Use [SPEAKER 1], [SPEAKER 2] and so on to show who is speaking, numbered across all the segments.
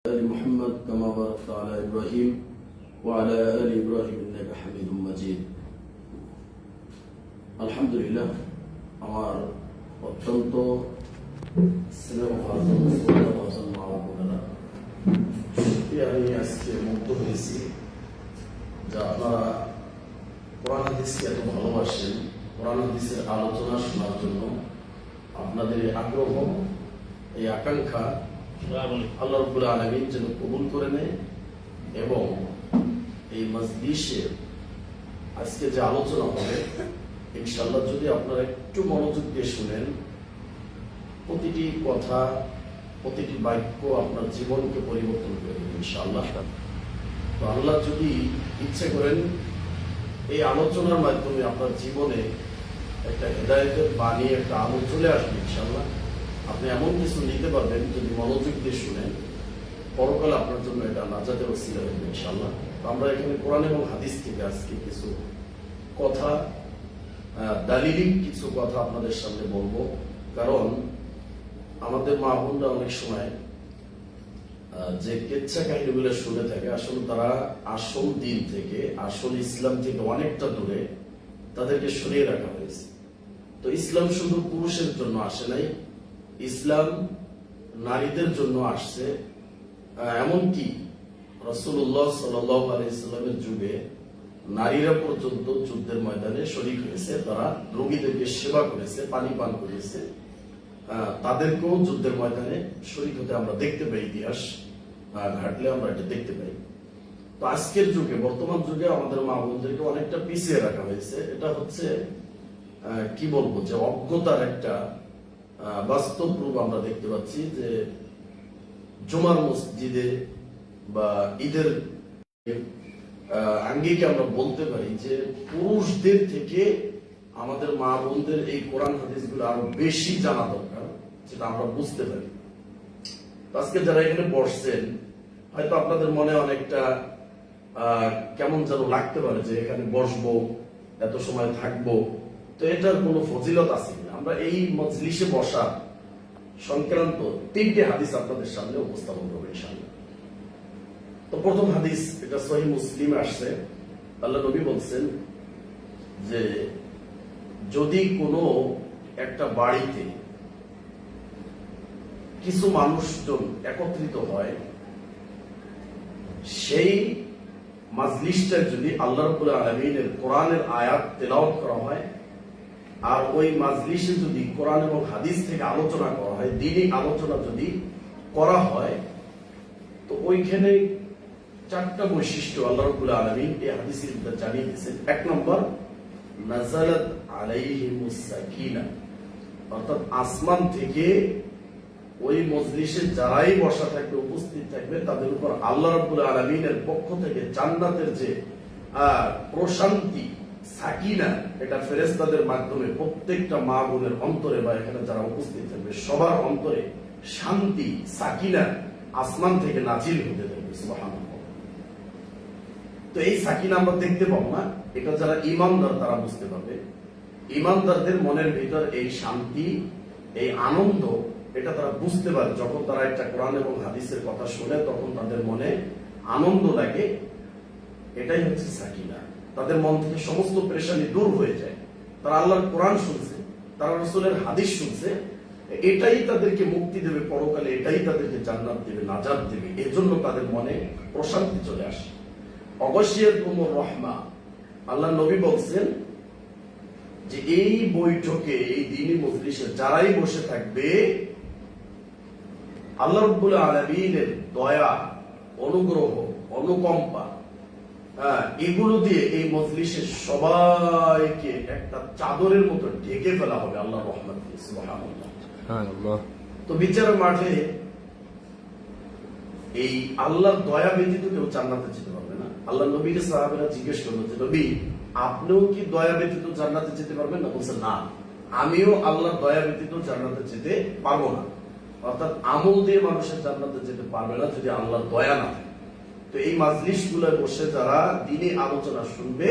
[SPEAKER 1] آل محمد كما باركت على إبراهيم وعلى آل إبراهيم إنك حميد مجيد আলহামদুলিল্লাহ আমার অত্যন্ত স্নেহভাজন শ্রদ্ধাভাজন মা বোনেরা, সত্যি আমি আজকে মুগ্ধ হয়েছি যে আপনারা কোরআন হাদিসকে এত ভালোবাসেন। কোরআন হাদিসের আলোচনা শোনার জন্য আপনাদের এই আগ্রহ, এই আকাঙ্ক্ষা আল্লাহ রাব্বুল আলামিন যেন কবুল করে নেয় এবং এই মজলিসে আজকে যে আলোচনা হবে ইনশাআল্লাহ যদি আপনারা একটু মনোযোগ দিয়ে শুনেন, প্রতিটি কথা প্রতিটি বাক্য আপনার জীবনকে পরিবর্তন করে দেবে ইনশাআল্লাহ। তো আল্লাহ যদি ইচ্ছে করেন এই আলোচনার মাধ্যমে আপনার জীবনে একটা হেদায়েতের বাণী, একটা আলো চলে আসবে ইনশাআল্লাহ। আপনি এমন কিছু নিতে পারবেন যদি মনোযোগ দিয়ে শুনেন, পরকালে আপনার জন্য এটা নাজাতের ওসিলা হবে ইনশাআল্লাহ। আমরা এখানে কোরআন এবং হাদিস থেকে আজকে কিছু কথা, দালিলিক কিছু কথা আপনাদের সামনে বলবো। কারণ আমাদের মা বোনরা অনেক সময় যে কেচ্ছা কাহিনীগুলো শুনে থাকে, আসলে তারা আসল দিন থেকে, আসল ইসলাম থেকে অনেকটা দূরে তাদেরকে সরিয়ে রাখা হয়েছে। তো ইসলাম শুধু পুরুষের জন্য আসে নাই, ইসলাম নারীদের জন্য আসছে। এমনকি রাসূলুল্লাহ সাল্লাল্লাহু আলাইহি সাল্লামের যুগে নারীরা পর্যন্ত যুদ্ধের ময়দানে শরীক হয়েছে, তারা রোগীদেরকে সেবা করেছে, পানি পান করেছে, তাদেরকেও যুদ্ধের ময়দানে শরীক হতে আমরা দেখতে পাই। ইতিহাস ঘাটলে আমরা এটা দেখতে পাই। তো আজকের যুগে, বর্তমান যুগে আমাদের মা বোনদেরকে অনেকটা পিছিয়ে রাখা হয়েছে। এটা হচ্ছে কি বলবো, যে অজ্ঞতার একটা বাস্তব রূপ আমরা দেখতে পাচ্ছি। যে জুমার মসজিদে বা ঈদের আঙ্গিকে আমরা বলতে পারি যে পুরুষদের থেকে আমাদের মা বোনদের এই কোরআন হাদিসগুলো আরো বেশি জানা দরকার, যেটা আমরা বুঝতে পারি। আজকে যারা এখানে বসছেন, হয়তো আপনাদের মনে অনেকটা কেমন যেন লাগতে পারে যে এখানে বসবো, এত সময় থাকবো। তো এটার কোনো ফজিলত আছে না। আমরা এই মজলিসে বসা সংক্রান্ত 3টে হাদিস আপনাদের সামনে উপস্থাপন করবো ইনশাআল্লাহ। তো প্রথম হাদিস, এটা সহিহ মুসলিমে আসছে। আল্লাহ নবী বলছেন যে যদি কোনো একটা বাড়িতে কিছু মানুষজন একত্রিত হয়, সেই মাজলিসটা যদি আল্লাহ রাব্বুল আলামিনের কোরআনের আয়াত তেলাওয়াত করা হয়, আর ওই মাজলিসে যদি কোরআন এবং হাদিস থেকে আলোচনা করা হয়, দ্বীনি আলোচনা যদি করা হয়, তো ওইখানে 4টা বৈশিষ্ট্য আল্লাহ রাব্বুল আলামিন এই হাদিসের ভিতরে জানিয়ে দিয়েছেন। 1 নম্বর, নাযালাত আলাইহিমুস সাকিনাহ, অর্থাৎ আসমান থেকে ওই মজলিসে যারাই বসা থাকবে, উপস্থিত থাকবে, তাদের উপর আল্লাহ রাব্বুল আলামিনের পক্ষ থেকে জান্নাতের যে প্রশান্তি, সাকিনা, এটা ফেরেশতাদের মাধ্যমে প্রত্যেকটা মা বোনের অন্তরে বা এখানে যারা উপস্থিত থাকবে সবার অন্তরে শান্তি, সাকিনা আসমান থেকে নাজিল হতে থাকবে। সুবহানাল্লাহ। তো এই সাকিনা আমরা দেখতে পাবো না, এটা যারা ঈমানদার তারা বুঝতে পারবে। ঈমানদারদের মনের ভিতর এই শান্তি, এই আনন্দ, এটা তারা বুঝতে পারে। যখন তারা একটা কোরআন এবং হাদিসের কথা শুনে তখন তাদের মনে আনন্দ লাগে। এটাই হচ্ছে সাকিনা। তাদের মন থেকে সমস্ত পেরেশানি দূর হয়ে যায়। তারা আল্লাহর কোরআন শুনছে, তারা রাসূলের হাদিস শুনছে, এটাই তাদেরকে মুক্তি দেবে পরকালে, এটাই তাদেরকে জান্নাত দেবে, নাজাত দেবে। এজন্য তাদের মনে প্রশান্তি চলে আসে। অগশিয়াতুমুর রাহমা, আল্লাহ নবী বলছেন যে এই বৈঠকে, এই দ্বীনি মজলিসে যারাই বসে থাকবে, আল্লাহ রাব্বুল আলামিনের দয়া, অনুগ্রহ, অনুকম্পা, এগুলো দিয়ে এই মজলিসের সবাইকে একটা চাদরের মতো ঢেকে ফেলা হবে আল্লাহর রহমত দিয়ে। সুবহানাল্লাহ। তো বিচারের মাঠে এই আল্লাহর দয়া ব্যতীত কেউ জান্নাতে যেতে পারবে না। আল্লাহ নবীকে সাহাবীরা জিজ্ঞেস করলো যে নবী, আপনিও কি দয়া ব্যতীত জান্নাতে যেতে পারবেন না? বলছেন না, আমিও আল্লাহর দয়া ব্যতীত জান্নাতে যেতে পারবো না। অর্থাৎ আমল দিয়ে মানুষের জান্নাতে যেতে পারবে না যদি আল্লাহর দয়া না থাকে। তো এই মাজলিসগুলোয় বসে যারা দ্বীনি আলোচনা শুনবে,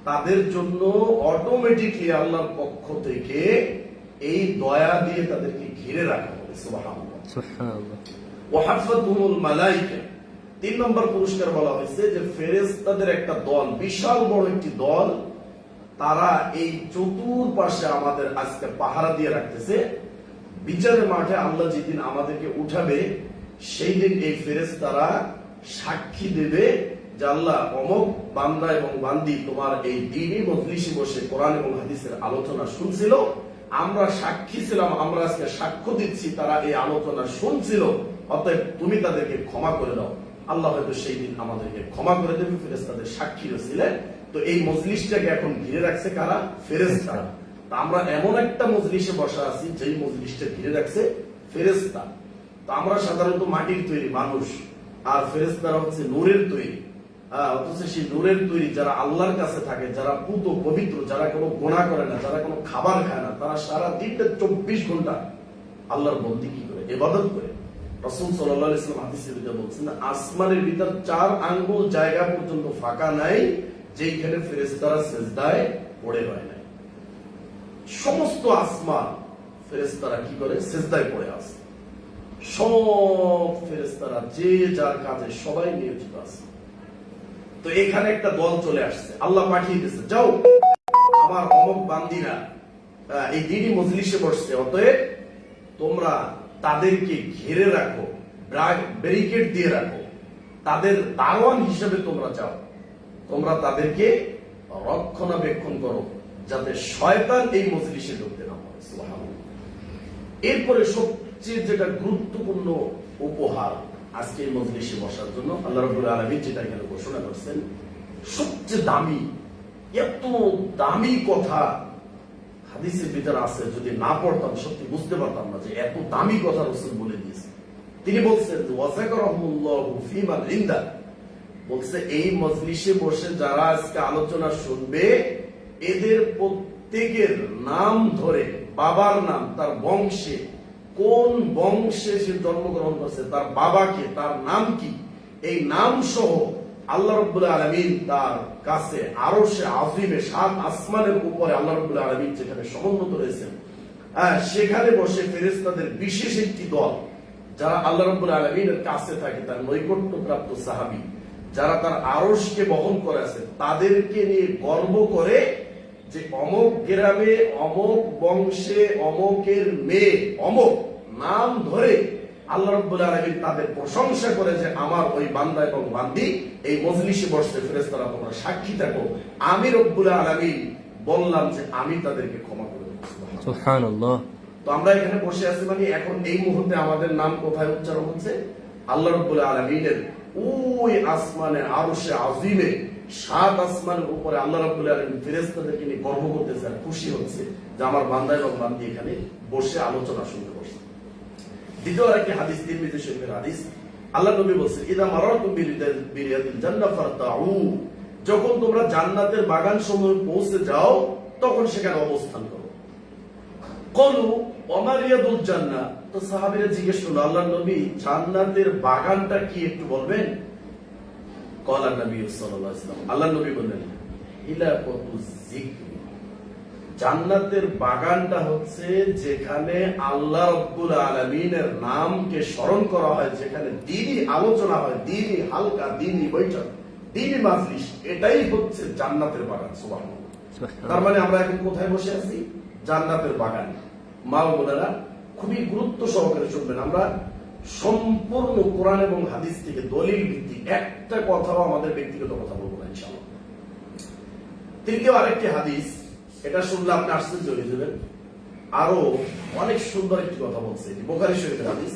[SPEAKER 1] তাদের জন্য অটোমেটিকলি আল্লাহর পক্ষ থেকে এই দয়া দিয়ে তাদেরকে ঘিরে রাখা হবে। সুবহানাল্লাহ। ওয়া হাফাতুহুমুল মালায়েকা। 3 নম্বর পুরস্কার বলা হয়েছে যে ফেরেশতাদের একটা দল, বিশাল বড় একটি দল, তারা এই চতুর্পাশে আমাদের আজকে পাহারা দিয়ে রাখতেছে। বিচারের মাঠে আল্লাহ যেদিন আমাদেরকে উঠাবে সেই দিন এই ফেরেশতারা সাক্ষী দেবে যে আল্লাহ অমুক বান্দা এবং বান্দি তোমার এই দ্বীনি মজলিসে বসে কোরআন এবং হাদিসের আলোচনা শুনছিল, আমরা সাক্ষী ছিলাম, আমরা আজকে সাক্ষ্য দিচ্ছি তারা এই আলোচনা শুনছিল, অতএব তুমি তাদেরকে ক্ষমা করে দাও। আল্লাহ হয়তো সেই দিন আমাদেরকে ক্ষমা করে দেবে, ফেরেশতাদের সাক্ষীও ছিলেন। তো এই মজলিসটাকে এখন ঘিরে রাখছে কারা? ফেরেশতারা। তা আমরা এমন একটা মজলিসে বসা আছি যেই মজলিসটা ঘিরে রাখছে ফেরেশতা। তো আমরা সাধারণত মাটির তৈরি মানুষ, আর ফেরেশতারা হচ্ছে নূরের তৈরি। অথচ সেই নূরের তৈরি যারা আল্লাহর কাছে থাকে, যারা পুত পবিত্র, যারা কোনো গুনাহ করে না, যারা কোনো খাবার খায় না, তারা সারা দিনটা 24 ঘন্টা আল্লাহর বন্দেগী করে, ইবাদত করে। রাসূল সাল্লাল্লাহু আলাইহি ওয়াসাল্লাম হাদিসে বলছেন, আসমানের ভিতর 4 আঙ্গুল জায়গা পর্যন্ত ফাঁকা নাই যেখানে ফেরেশতারা সিজদায় পড়ে হয় না। সমস্ত আসমান ফেরেশতারা কি করে? সিজদায় পড়ে আছে। সব ফেরেশতারা যে যার কাজে সবাই নিয়োজিত আছে। তো এখানে একটা দল চলে আসছে, আল্লাহ পাঠিয়ে দিয়েছে, যাও আমার অমুক বান্দিরা এই দ্বীনি মজলিসে বসছে, অতএব তোমরা তাদেরকে ঘিরে রাখো, ব্যারিকেড দিয়ে রাখো, তাদের দারোয়ান হিসেবে তোমরা যাও, তোমরা তাদেরকে রক্ষণাবেক্ষণ করো যাতে শয়তান এই মজলিসে ঢুকতে না পারে। সুবহানাল্লাহ। এরপরে সবচেয়ে যেটা গুরুত্বপূর্ণ উপহার আজকে এই মজলিসে বসার জন্য আল্লাহ রাব্বুল আলামিন যেটা এখানে ঘোষণা করছেন, সবচেয়ে দামি, এত দামি কথা হাদিসের ভিতরে আছে, যদি না পড়তাম সত্যি বুঝতে পারতাম না যে এত দামি কথা রাসূল বলে দিয়েছে। তিনি বলছেন ওয়াযাকারাহুল্লাহু ফীমান ইনদা, বলছে এই মজলিসে বসে যারা আজকে আলোচনা শুনবে এদের প্রত্যেকের নাম ধরে, বাবার নাম, তার বংশে, কোন বংশে সে জন্মগ্রহণ করছে, তার বাবাকে, তার নাম কি, এই নাম সহ আল্লাহ রাব্বুল আলামিন তার কাছে আরশে আযীমে 7 আসমানের উপরে আল্লাহ রাব্বুল আলামিন যেখানে সমুন্নত রয়েছেন, সেখানে বসে ফেরেশতাদের বিশেষ একটি দল যারা আল্লাহ রাব্বুল আলামিনের কাছে থাকে, তার নৈকট্যপ্রাপ্ত সাহাবী, যারা তার আরশকে বহন করে আছে, তাদেরকে নিয়ে গর্ব করে যে অমুক গ্রামে, অমুক বংশে, অমুকের মেয়ে, অমুক নাম ধরে আল্লাহ রাব্বুল আলামিন তাদের প্রশংসা করে যে আমার ওই বান্দা এবং বান্দি এই মজলিসে বসতে, ফেরেশতারা তোমরা সাক্ষী থাকো, আমি রব্বুল আলামিন বললাম যে আমি তাদেরকে ক্ষমা করে দেব। সুবহানাল্লাহ। তো আমরা এখানে বসে আছি মানে এখন এই মুহূর্তে আমাদের নাম কোথায় উচ্চারণ হচ্ছে? আল্লাহ রাব্বুল আলামিনের ওই আসমানে আরশে আযীমে 7 আসমানের উপরে আল্লাহ রাব্বুল আলামিন ফেরেশতাদেরকে নিয়ে গর্ব করতেছে আর খুশি হচ্ছে যে আমার বান্দা এবং বান্দি এখানে বসে আলোচনা শুনতে বসছে। দ্বিতীয় আরেকটি হাদিস, তিরমিজি শরীফের হাদিস, আল্লাহ নবী বলেছেন, ইদা মারাতুম বিরিয়াদিল জান্নাহ ফারতাউ, যখন তোমরা জান্নাতের বাগান সমূহে পৌঁছে যাও তখন সেখানে অবস্থান করো। ক্বালু ওয়া মা রিয়াদুল জান্নাহ, তো সাহাবীরা জিজ্ঞেস করলো, আল্লাহর নবী জান্নাতের বাগানটা কি একটু বলবেন? ক্বালা নবী সাল্লাল্লাহু আলাইহি ওয়াসাল্লাম, আল্লাহর নবী বললেন, হিলাকুতু যিকর, জান্নাতের বাগানটা হচ্ছে যেখানে আল্লাহ রাব্বুল আলামিনের নামকে স্মরণ করা হয়, যেখানে দ্বীনি আলোচনা হয়, দ্বীনি হালকা, দ্বীনি বৈঠক, দ্বীনি মাজলিস, এটাই হচ্ছে জান্নাতের বাগান। সুবহানাল্লাহ। তার মানে আমরা এখন কোথায় বসে আছি? জান্নাতের বাগানে। মা ও বোনেরা খুবই গুরুত্ব সহকারে শুনবেন, আমরা সম্পূর্ণ কোরআন এবং হাদিস থেকে দলিল ভিত্তিক একটা কথাও আমাদের ব্যক্তিগত কথা বলবো না ইনশাআল্লাহ। তৃতীয় আরেকটি হাদিস, এটা শুনলে আপনি আশ্চর্য হয়ে যাবেন, আরো অনেক সুন্দর একটি কথা বলছে, বুখারী শরীফের হাদিস,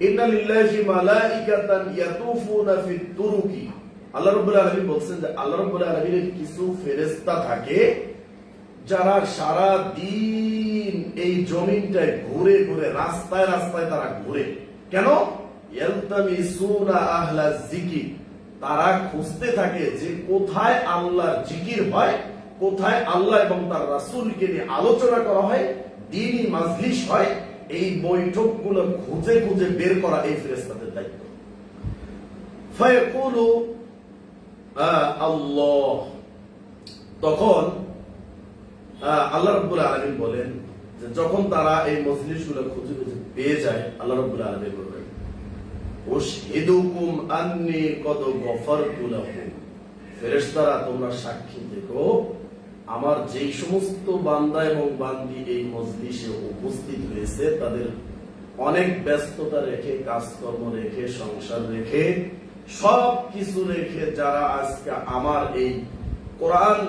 [SPEAKER 1] ইন্না লিল্লাহি মালাইকাতান ইয়াতুফুনা ফিত তুরুকি, আল্লাহ রাব্বুল আলামিন বলছেন যে আল্লাহ রাব্বুল আলামিনের কিছু ফেরেশতা থাকে যারা সারা দিন এই জমিনটায় ঘুরে ঘুরে, রাস্তায় রাস্তায় তারা ঘুরে। কেন? ইয়ালতামিসুনা আহলা যিকির, তারা খুঁজতে থাকে যে কোথায় আল্লাহর জিকির হয়, কোথায় আল্লাহ এবং তার রাসূলকে নিয়ে আলোচনা করা হয়, দ্বীনি মাজলিস হয়, এই বৈঠকগুলো খুঁজে খুঁজে বের করা এই ফেরেশতাদের দায়িত্ব। ফায়াকুলু আল্লাহ, তখন আল্লাহ রাব্বুল আলামিন বলেন যে যখন তারা এই মজলিসগুলো খুঁজে খুঁজে পেয়ে যায়, আল্লাহ রাব্বুল আলামিন বলেন, উশহিদুকুম আন্নী কদ গফারতু লাহুম, ফেরেশতারা তোমরা সাক্ষী দেখো আমার যেই সমস্ত বান্দা এবং বান্দি এই মজলিসে উপস্থিত হয়েছে তাদের অনেক ব্যস্ততা রেখে, কাজকর্ম রেখে, সংসার রেখে, সব কিছু রেখে যারা আজকে আমার এই কোরআন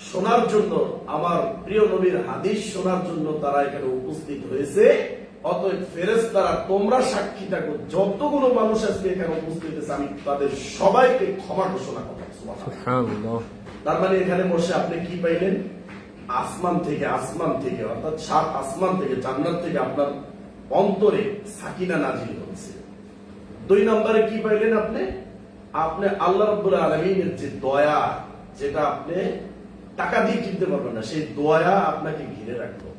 [SPEAKER 1] শোনার জন্য, আমার প্রিয় নবীর হাদিস শোনার জন্য তারা এখানে উপস্থিত হয়েছে। অতএব ফেরেশতারা তোমরা সাক্ষী থাকো, যতগুলো মানুষ আজকে এখানে উপস্থিত হয়েছে আমি তাদের সবাইকে ক্ষমা ঘোষণা করলাম। সুবহানাল্লাহ। তার মানে এখানে বসে আপনি কি পাইলেন? আসমান থেকে অর্থাৎ সাত আসমান থেকে, জান্নাত থেকে আপনার অন্তরে সাকিনা নাজিল হচ্ছে। 2 নম্বরে কি পাইলেন? আপনি আল্লাহ রাব্বুল আলামিনের যে দয়া, যেটা আপনি টাকা দিয়ে কিনতে পারবেন না, সেই দয়া আপনাকে ঘিরে রাখলো।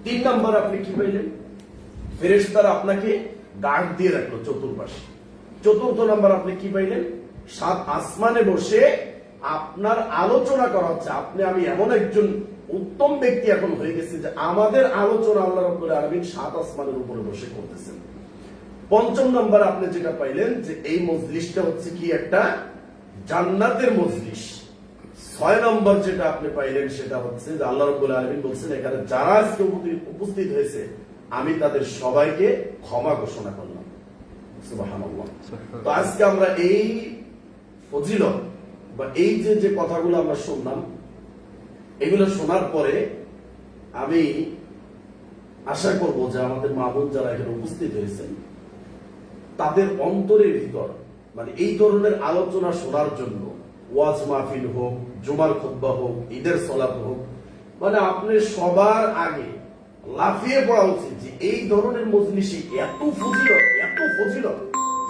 [SPEAKER 1] 3 নম্বরে আপনি কি পাইলেন? ফেরেশতারা আপনাকে গার্ড দিয়ে রাখলো চতুর্পাশে। 4th নম্বর আপনি কি পাইলেন? 7 আসমানে বসে আপনার আলোচনা করা হচ্ছে। আমি এমন একজন উত্তম ব্যক্তি এখন হয়ে গেছে যে আমাদের আলোচনা আল্লাহ রাব্বুল আলামিন 7 আসমানের উপরে বসে করতেছেন। 5ম নম্বর আপনি যেটা পাইলেন যে এই মজলিসটা হচ্ছে কি একটা জান্নাতের মজলিস। 6 নম্বর যেটা আপনি পাইলেন সেটা হচ্ছে যে আল্লাহ রাব্বুল আলামিন বলছেন এখানে যারা আজকে উপস্থিত হয়েছে আমি তাদের সবাইকে ক্ষমা ঘোষণা করলাম। সুবহানাল্লাহ। তো আজকে আমরা এই ফজিলত বা এই যে কথাগুলো আমরা শুনলাম, এগুলো শোনার পরে আমি আশা করব যে আমাদের মা বোন যারা এখানে উপস্থিত হয়েছেন তাদের অন্তরের ভিতর মানে এই ধরনের আলোচনা শোনার জন্য, ওয়াজ মাহফিল হোক, জুমার খুতবা হোক, ঈদের সালাত হোক, মানে আপনি সবার আগে লাফিয়ে পড়া উচিত যে এই ধরনের মজলিসে এত ফজিলত,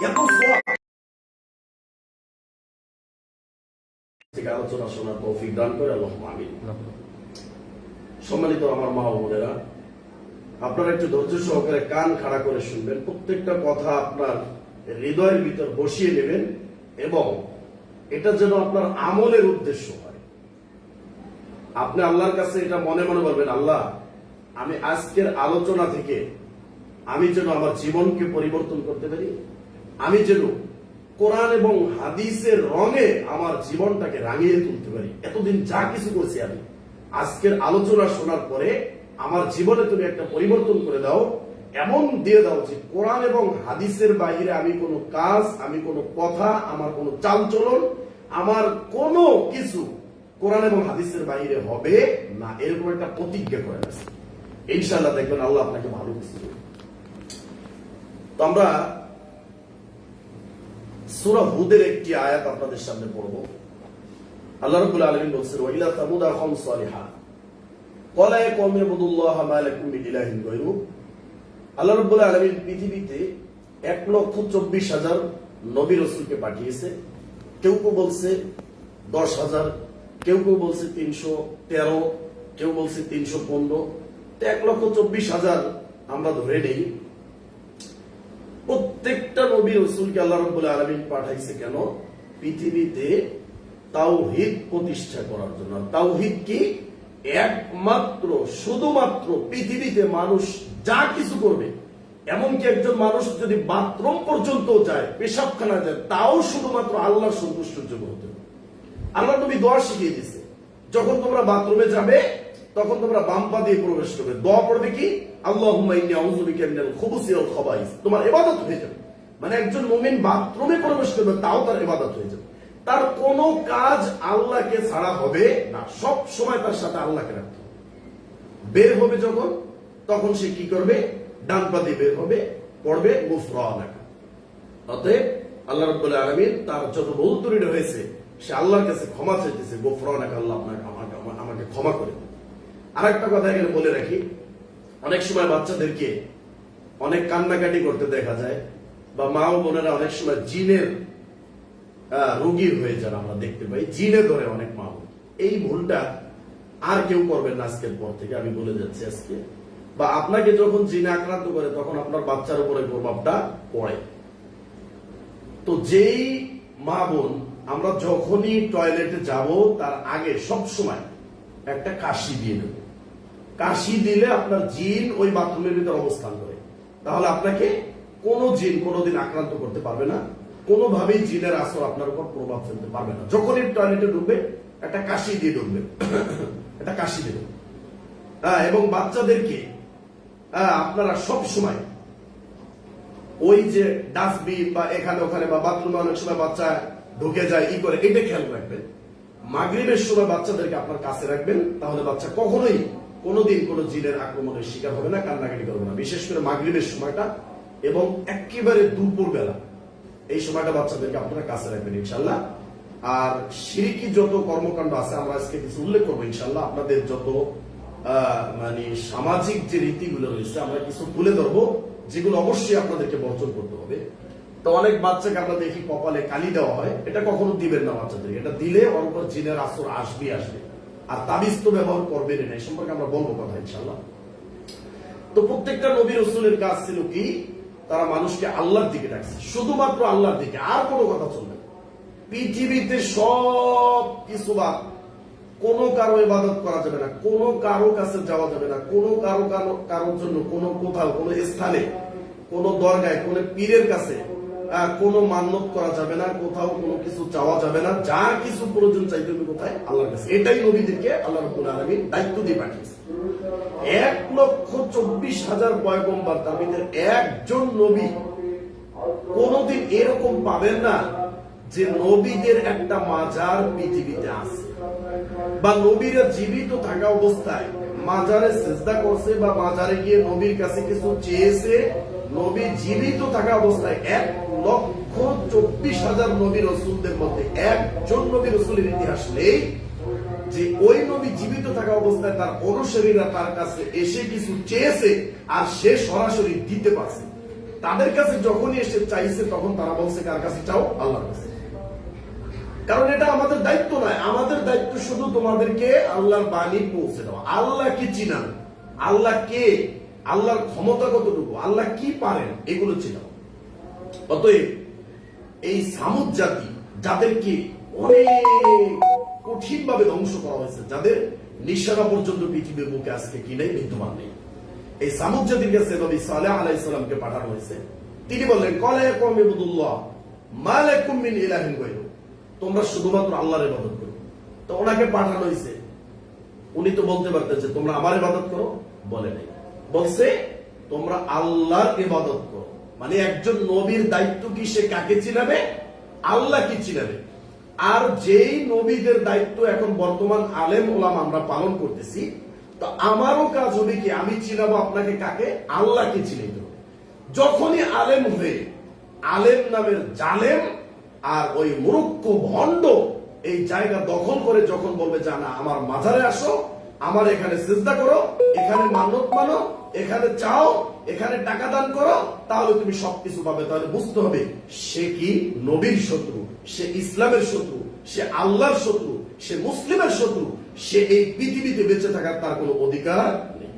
[SPEAKER 1] এত সওয়াব থেকে আলোচনা শোনার তৌফিক দান করে আল্লাহুম্মা আমিন। সম্মানিত আমার মা ও বোনেরা, আপনারা একটু ধৈর্য সহকারে কান খাড়া করে শুনবেন। প্রত্যেকটা কথা আপনার হৃদয়ের ভিতর বসিয়ে নেবেন এবং এটা যেন আপনার আমলের উদ্দেশ্য হয়। আপনি আল্লাহর কাছে এটা মনে মনে বলবেন, আল্লাহ আমি আজকের আলোচনা থেকে আমি যেন আমার জীবনকে পরিবর্তন করতে পারি, আমি যেন কোরআন এবং হাদিসের রঙে আমার জীবনটাকে রাঙিয়ে তুলতে পারি। এতদিন যা কিছু করছি আমি আজকের আলোচনা শোনার পরে আমার জীবনে তুমি একটা পরিবর্তন করে দাও, এমন দিয়ে দাও যে কোরআন এবং হাদিসের বাইরে আমি কোনো কাজ, আমি কোনো কথা, আমার কোনো চালচলন, আমার কোনো কিছু কোরআন এবং হাদিসের বাইরে হবে না, এরকম একটা প্রতিজ্ঞা করে আছে। ইনশাআল্লাহ দেখবেন আল্লাহ আপনাকে ভালো কিছু দেবে। তো আমরা সূরা হুদের একটি আয়াত আপনাদের সামনে পড়ব। আল্লাহ রাব্বুল আলামিন বলেছেন, ওয়া ইলা তামুদা আখাহুম সালিহা ক্বালা ইয়া কওমি ইবুদুল্লাহ মা লাকুম মিন ইলাহিন গায়রু। আল্লাহ রাব্বুল আলামিন পৃথিবীতে 1,24,000 নবী রাসূলকে পাঠিয়েছে। কেউ কেউ বলছে 10,000, কেউ কেউ বলছে 313, কেউ বলছে 315, 1,24,000 আমরা ধরে নেই। প্রত্যেকটা নবী রাসূলকে আল্লাহ রাব্বুল আলামিন পাঠাইছে কেন? পৃথিবীতে তাওহীদ প্রতিষ্ঠা করার জন্য। তাওহীদ কি? একমাত্র শুধুমাত্র পৃথিবীতে মানুষ যা কিছু করবে, এমনকি একজন মানুষ যদি বাথরুম পর্যন্ত যায়, পেশাবখানা যায়, তাও শুধুমাত্র আল্লাহর সন্তুষ্টির জন্য হতে হবে। আল্লাহ নবী দোয়া শিখিয়ে দিয়েছে, যখন তোমরা বাথরুমে যাবে তখন তোমরা বাম পা দিয়ে প্রবেশ করবে, দোয়া পড়বে কি? আল্লাহুম্মা ইন্নী আউযু বিকা মিনাল খুবুসি ওয়াল খাবাইস। তোমার ইবাদত হয়ে যাবে। মানে একজন মুমিন বাথরুমে প্রবেশ করবে তাও তার ইবাদত হয়ে যাবে। তার কোনো কাজ আল্লাহকে ছাড়া হবে না, সব সময় তার সাথে আল্লাহকে রাখতে হবে। বের হবে যখন, তখন সে কি করবে? ডান পা দিয়ে বের হবে, পড়বে গুফরানাকা। অতএব আল্লাহ রাব্বুল আলামিন তার যত ভুল ত্রুটি হয়েছে সে আল্লাহর কাছে ক্ষমা চাইতেছে, গুফরানাকা, আল্লাহ আমাকে ক্ষমা করে দিন। আরেকটা কথা এখানে বলে রাখি, অনেক সময় বাচ্চাদেরকে অনেক কান্নাকাটি করতে দেখা যায়, বা মা ও বোনেরা অনেক সময় জিনের রোগী হয়ে যান, আমরা দেখতে পাই জিনে ধরে অনেক মা বোন। এই ভুলটা আর কেউ করবেন না আজকের পর থেকে, আমি বলে যাচ্ছি আজকে। বা আপনাকে যখন জিনে আক্রান্ত করে তখন আপনার বাচ্চার উপরে প্রভাবটা পড়ে। তো যেই মা বোন আমরা যখনই টয়লেটে যাব তার আগে সব সময় একটা কাশি দিয়ে দেব। কাশি দিলে আপনার জিন ওই বাথরুমের ভিতরে অবস্থান করে, তাহলে আপনাকে
[SPEAKER 2] কোনো জিন কোনোদিন আক্রান্ত করতে পারবে না, কোনোভাবেই জিনের আসর আপনার উপর প্রভাব ফেলতে পারবে না। যখনই টয়লেটে ঢুকবে একটা কাশি দিয়ে ঢুকবে, একটা কাশি দেবে। এবং বাচ্চাদেরকে আপনারা সব সময় ওই যে ডাস্টবিন বা এখানে ওখানে বা বাথরুমে অনেক সময় বাচ্চা ঢুকে যায় ই করে, এটা খেয়াল রাখবেন। মাগরিবের সময় বাচ্চাদেরকে আপনার কাছে রাখবেন, তাহলে বাচ্চা কখনোই কোনোদিন কোনো জিনের আক্রমণের শিকার হবে না, কান্নাকাটি করবে না। বিশেষ করে মাগরিবের সময়টা এবং একেবারে দুপুর বেলা, এই সময়টা বাচ্চাদেরকে আপনারা কাছে রাখবেন ইনশাল্লাহ। আর শিরকি যত কর্মকাণ্ড আছে আমরা আজকে কিছু উল্লেখ করবো ইনশাল্লাহ। আপনাদের যত মানে সামাজিক যে রীতিগুলো রয়েছে আমরা কিছু তুলে ধরবো, যেগুলো অবশ্যই আপনাদেরকে বর্জন করতে হবে। তো অনেক বাচ্চাকে আমরা দেখি কপালে কালি দেওয়া হয়, এটা কখনো দিবেন না বাচ্চাদের। এটা দিলে ওর উপর জিনের আসর আসবে। আর তাবিজ তো ব্যবহার করবেন না, এই সম্পর্কে আমরা বলবো কথা ইনশাল্লাহ। তো প্রত্যেকটা নবী রাসূলের কাজ ছিল কি, তারা মানুষকে আল্লাহর দিকে ডাকছে, শুধুমাত্র আল্লাহর দিকে, আর কোনো কথা চলবে না। পৃথিবীতে সব কিছু বাদ, কোনো কারো ইবাদত করা যাবে না, কোনো কারো কাছে যাওয়া যাবে না, কোনো কারোর জন্য কোনো কোথাও কোনো স্থানে কোনো দরগায় কোনো পীরের কাছে কোনো মান্যত করা যাবে না, কোথাও কোনো কিছু চাওয়া যাবে না। যা কিছু প্রয়োজন চাইতে হবে কোথায়? আল্লাহর কাছে। এটাই নবীদেরকে আল্লাহ রাব্বুল আলামিন দায়িত্ব দিয়ে পাঠিয়েছে। 1,24,000 পয়গম্বর, তার মধ্যে একজন নবী কোনদিন এরকম পাবেন না যে নবীদের একটা মাজার পৃথিবীতে আছে, বা নবীরা জীবিত থাকা অবস্থায় মাজারে সিজদা করছে বা মাজারে গিয়ে নবীর কাছে কিছু চেয়েছে। নবী জীবিত থাকা অবস্থায় 1,24,000 নবী রাসূলদের মধ্যে একজন নবী রাসূলের ইতিহাস নেই যে ওই নবী জীবিত থাকা অবস্থায় তার অনুসারীরা তার কাছে এসে কিছু চেয়েছে আর সে সরাসরি দিতে পারছে। তাদের কাছে যখনই এসে চাইছে তখন তারা বলছে কার কাছে চাও? আল্লাহর কাছে। কারণ এটা আমাদের দায়িত্ব নয়, আমাদের দায়িত্ব শুধু তোমাদেরকে আল্লাহর বাণী পৌঁছে দেওয়া। আল্লাহ কি চিনান, আল্লাহ কে, আল্লাহর ক্ষমতা কতটুকু, আল্লাহ কি পারেন, এগুলো চিনাও। অতএব এই সামুদ জাতি, যাদেরকে অনেক কঠিন ভাবে ধ্বংস করা হয়েছে, যাদের নিশানা পর্যন্ত পৃথিবীর বুকে আজকে কি নেই, বিদ্যমান নেই, এই সামুদ জাতির কাছে নবী সালেহ আলাইহিস সালামকে পাঠানো হয়েছে। তিনি বললেন ক্বালা ইয়া কওমি ইবুদুল্লাহ মা লাকুম মিন ইলাহিন গায়রুহু, তোমরা শুধুমাত্র আল্লাহর ইবাদত করো। তো ওনাকে পাঠানো হয়েছে, উনি তো বলতে পারতেন যে তোমরা আমার ইবাদত করো, বলে নাই, বলছে তোমরা আল্লাহর ইবাদত করো। মানে একজন নবীর দায়িত্ব কি, সে কাকে চিনাবে? আল্লাহ কি চিনাবে। আর যেই নবীদের দায়িত্ব এখন বর্তমান আলেম ওলামা আমরা পালন করতেছি, তো আমারও কাজ হবে কি, আমি চিনাবো আপনাকে কাকে? আল্লাহকে চিনাইতে হবে। যখনই আলেম হয়ে আলেম নামের জালেম আর ওই মূর্খ ভণ্ড এই জায়গা দখল করে যখন বলবে জানা আমার মাজারে আসো, আমার এখানে সিজদা করো, এখানে মান্যত মানো, এখানে চাও, এখানে টাকা দান করো, তাহলে তুমি সবকিছু পাবে, তাহলে বুঝতে হবে সে কি নবীর শত্রু, সে ইসলামের শত্রু, সে আল্লাহর শত্রু, সে মুসলিমের শত্রু, সে এই পৃথিবীতে বেঁচে থাকার তার কোনো অধিকার নেই।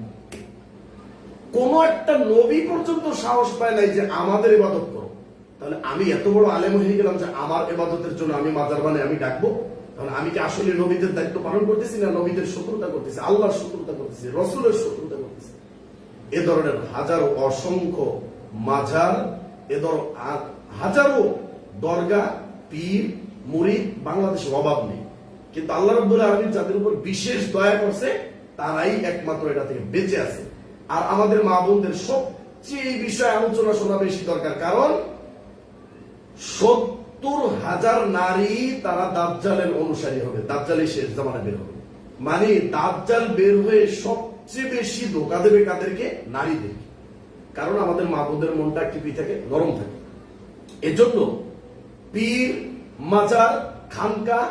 [SPEAKER 2] কোন একটা নবী পর্যন্ত সাহস পায় নাই যে আমাদের ইবাদত করো। তাহলে আমি এত বড় আলেম হয়ে গেলাম যে আমার ইবাদতের জন্য আমি মাজার বানাই আমি ডাকবো? তাহলে আমি কি আসলে নবীদের দায়িত্ব পালন করতেছি, না নবীদের শত্রুতা করতেছি, আল্লাহর শত্রুতা করতেছি, রসুলের শত্রুতা করতেছি? এ ধরনের হাজারো অসংখ্য মাজার, এ হাজারো দরগা, পীর, মুরিদ বাংলাদেশে অভাব নেই। কিন্তু আল্লাহ রাব্বুল আলামিন যাদের উপর বিশেষ দয়া করছে তারাই একমাত্র এটা থেকে বেঁচে আছে। আর আমাদের মা বোনদের সবচেয়ে এই বিষয়ে আলোচনা শোনা বেশি দরকার, কারণ 70,000 নারী তারা দাজ্জালের অনুসারী হবে, দাজ্জালের শেষ জামানা বের হবে। মানে দাজ্জাল বের হয়ে সবচেয়ে বেশি ধোঁকা দেবে কাদেরকে? নারীদেরকে। কারণ আমাদের মা বোনদের মনটা একটু কি থাকে, নরম থাকে। এজন্য পীর, মাজার, খানকা,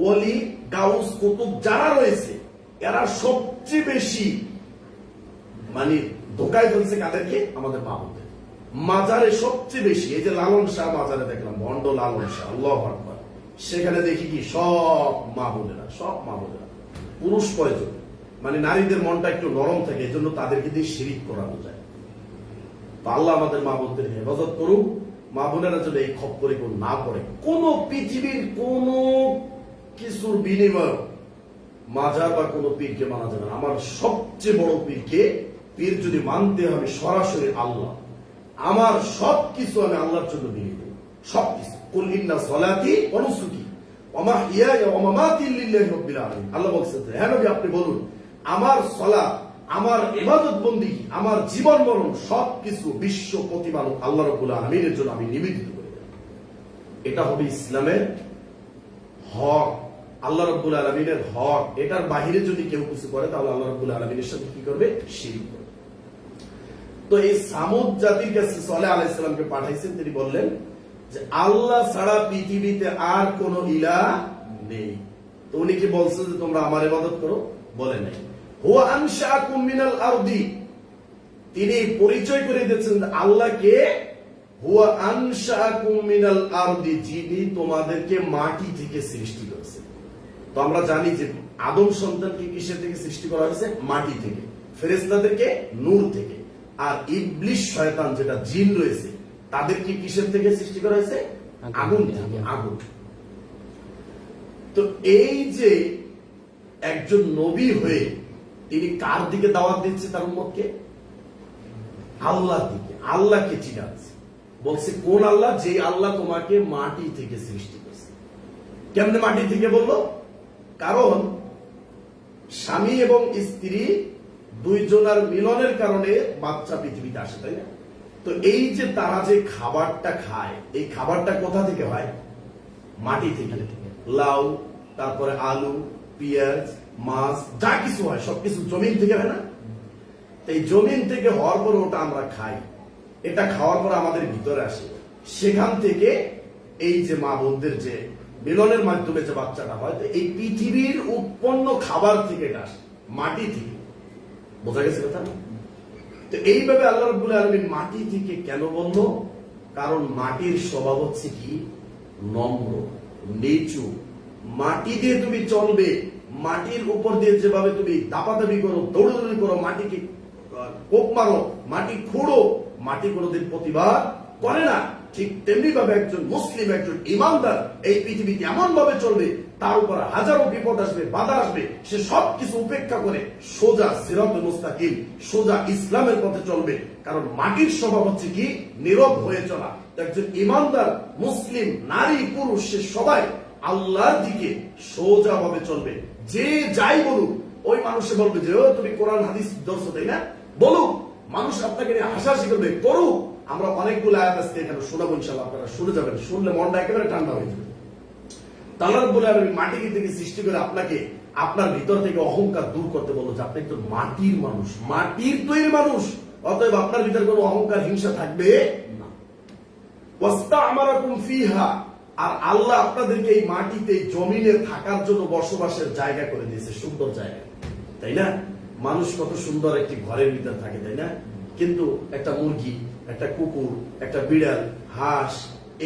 [SPEAKER 2] ওলি, গাউস, কুতুব যারা রয়েছে এরা সবচেয়ে বেশি মানে ধোকায় ফেলছে কাদেরকে? আমাদের মা বোনদের। মাজারে সবচেয়ে বেশি, এই যে লালন শাহ মাজারে দেখলাম, ভণ্ড লালন শাহ, আল্লাহু আকবার, সেখানে দেখি কি সব মা বোনেরা, সব মা বোনেরা, পুরুষ কয়জন, মানে নারীদের মনটা একটু নরম থাকে, এই জন্য তাদেরকে দিয়ে শিরিক করানো যায়। তো আল্লাহ আমাদের মা বোনদের হেফাজত করুক, মা বোনেরা যেন এই খপ্পরে কোন না পড়ে। কোন পৃথিবীর কোন কিছুর বিনিময় মাজার বা কোন পীরকে মানা যাবে না। আমার সবচেয়ে বড় পীরকে, পীর যদি মানতে হবে সরাসরি আল্লাহ, আমার সবকিছু আমি আল্লাহর জন্য দিয়ে দেব, সবকিছু। কুল ইন্না সলাতি ওয়া নুসুকি ওয়া মাহইয়ায়া ওয়া মামাতি লিল্লাহি রাব্বিল আলামিন। আল্লাহ বলছেন, হ্যাঁ নবী আপনি বলুন, আমার সালাত, আমার ইবাদত বন্দেগী, আমার জীবন মরণ সবকিছু বিশ্ব প্রতিপালক আল্লাহ রাব্বুল আলামিনের জন্য আমি নিবেদিত করে দেব। এটা হবে ইসলামের হক, আল্লাহ রাব্বুল আলামিনের হক। এটার বাহিরে যদি কেউ কিছু করে তাহলে আল্লাহ রাব্বুল আলামিনের সাথে কি করবে? শিরক করবে। তো এই সামুদ জাতির কাছে সালেহ আলাইহিস সালামকে পাঠাইছেন, তিনি বললেন যে আল্লাহ ছাড়া পৃথিবীতে আর কোন ইলাহ নেই। তো উনি কি বলছে যে তোমরা আমার ইবাদত করো? বলে নাই। হুয়া আনশাকুম মিনাল আরদি, তিনি পরিচয় করে দিয়েছেন আল্লাহকে, হুয়া আনশাকুম মিনাল আরদি, যিনি তোমাদেরকে মাটি থেকে সৃষ্টি করেছেন। তো আমরা জানি যে আদম সন্তানকে কিসের থেকে সৃষ্টি করা হয়েছে? মাটি থেকে। ফেরেশতাদেরকে নূর থেকে। আর ইবলিস শয়তান যেটা জিন রয়েছে তাদেরকে কিসের থেকে সৃষ্টি করা হয়েছে? আগুন থেকে। আগুন। তো এই যে একজন নবী হয়ে তিনি কার দিকে দাওয়াত দিচ্ছে তার উম্মতকে? আল্লাহর দিকে, আল্লাহকে চিনাচ্ছে। বলছে কোন আল্লাহ? যে আল্লাহ তোমাকে মাটি থেকে সৃষ্টি করেছে। কেমনে মাটি থেকে বললো? কারণ স্বামী এবং স্ত্রী দুইজনের মিলনের কারণে বাচ্চা পৃথিবীতে আসে, তাই না? তো এই যে তারা যে খাবারটা খায়, এই খাবারটা কোথা থেকে হয়? মাটি থেকে। লাউ, তারপরে আলু, পেঁয়াজ, মাছ, যা কিছু হয় সবকিছু জমিন থেকে হয় না? এই জমিন থেকে হওয়ার পর ওটা আমরা খাই। এটা খাওয়ার পর আমাদের ভিতরে আসে, সেখান থেকে এই যে মা বোনদের যে মিলনের মাধ্যমে যে বাচ্চাটা হয়, তো এই পৃথিবীর উৎপন্ন খাবার থেকে এটা আসে, মাটি থেকে। বোঝা গেছে কথা? তো এইভাবে আল্লাহ রাব্বুল আলামিন মাটি থেকে কেন বলল? কারণ মাটির স্বভাব হচ্ছে কি? নম্র, নিচু। মাটি দিয়ে তুমি চলবে, মাটির উপর দিয়ে যেভাবে তুমি দাপাদাপি করো, দৌড়াদৌড়ি করো, মাটিকে কোপ মারো, মাটি খুঁড়ো, মাটি কোনোদিন প্রতিবাদ করে না। ঠিক তেমনি ভাবে একজন মুসলিম, একজন ইমানদার এই পৃথিবীতে এমন ভাবে চলবে, তার উপর হাজারো বিপদ আসবে, বাধা আসবে, সে সবকিছু উপেক্ষা করে সোজা সিরাতুল মুস্তাকিম, সোজা ইসলামের পথে চলবে। কারণ মাটির স্বভাব হচ্ছে কি? নীরব হয়ে চলা। একজন ইমানদার মুসলিম নারী পুরুষ সে সবাই আল্লাহর দিকে সোজা ভাবে চলবে। যে যাই বলুক, ওই মানুষে বলবে যে ও তুমি কোরআন হাদিস ধরছো, তাই না? বলুক, মানুষ আপনাকে নিয়ে হাসাহাসি করবে, করুক। আমরা অনেকগুলো আয়াত আজকে এখানে শোনাবো, ইনশাআল্লাহ আপনারা শুনে যাবেন। শুনলে মনটা একেবারে ঠান্ডা হয়ে যাবে। আল্লাহ রাব্বুল আলামিন মাটি থেকে সৃষ্টি করে আপনাকে আপনার ভিতর থেকে অহংকার দূর করতে বলল যে আপনি একটু মাটির মানুষ, মাটির তৈরি মানুষ। অতএব আপনার ভিতরে কোনো অহংকার, হিংসা থাকবে না। ওয়াস্তা'মারাকুম ফিহা, আর আল্লাহ আপনাদেরকে এই মাটিতে, জমিনে থাকার জন্য বসবাসের জায়গা করে দিয়েছে, সুন্দর জায়গা, তাই না? মানুষ কত সুন্দর একটি ঘরের ভিতরে থাকে, তাই না? কিন্তু একটা মুরগি, একটা কুকুর, একটা বিড়াল, হাঁস,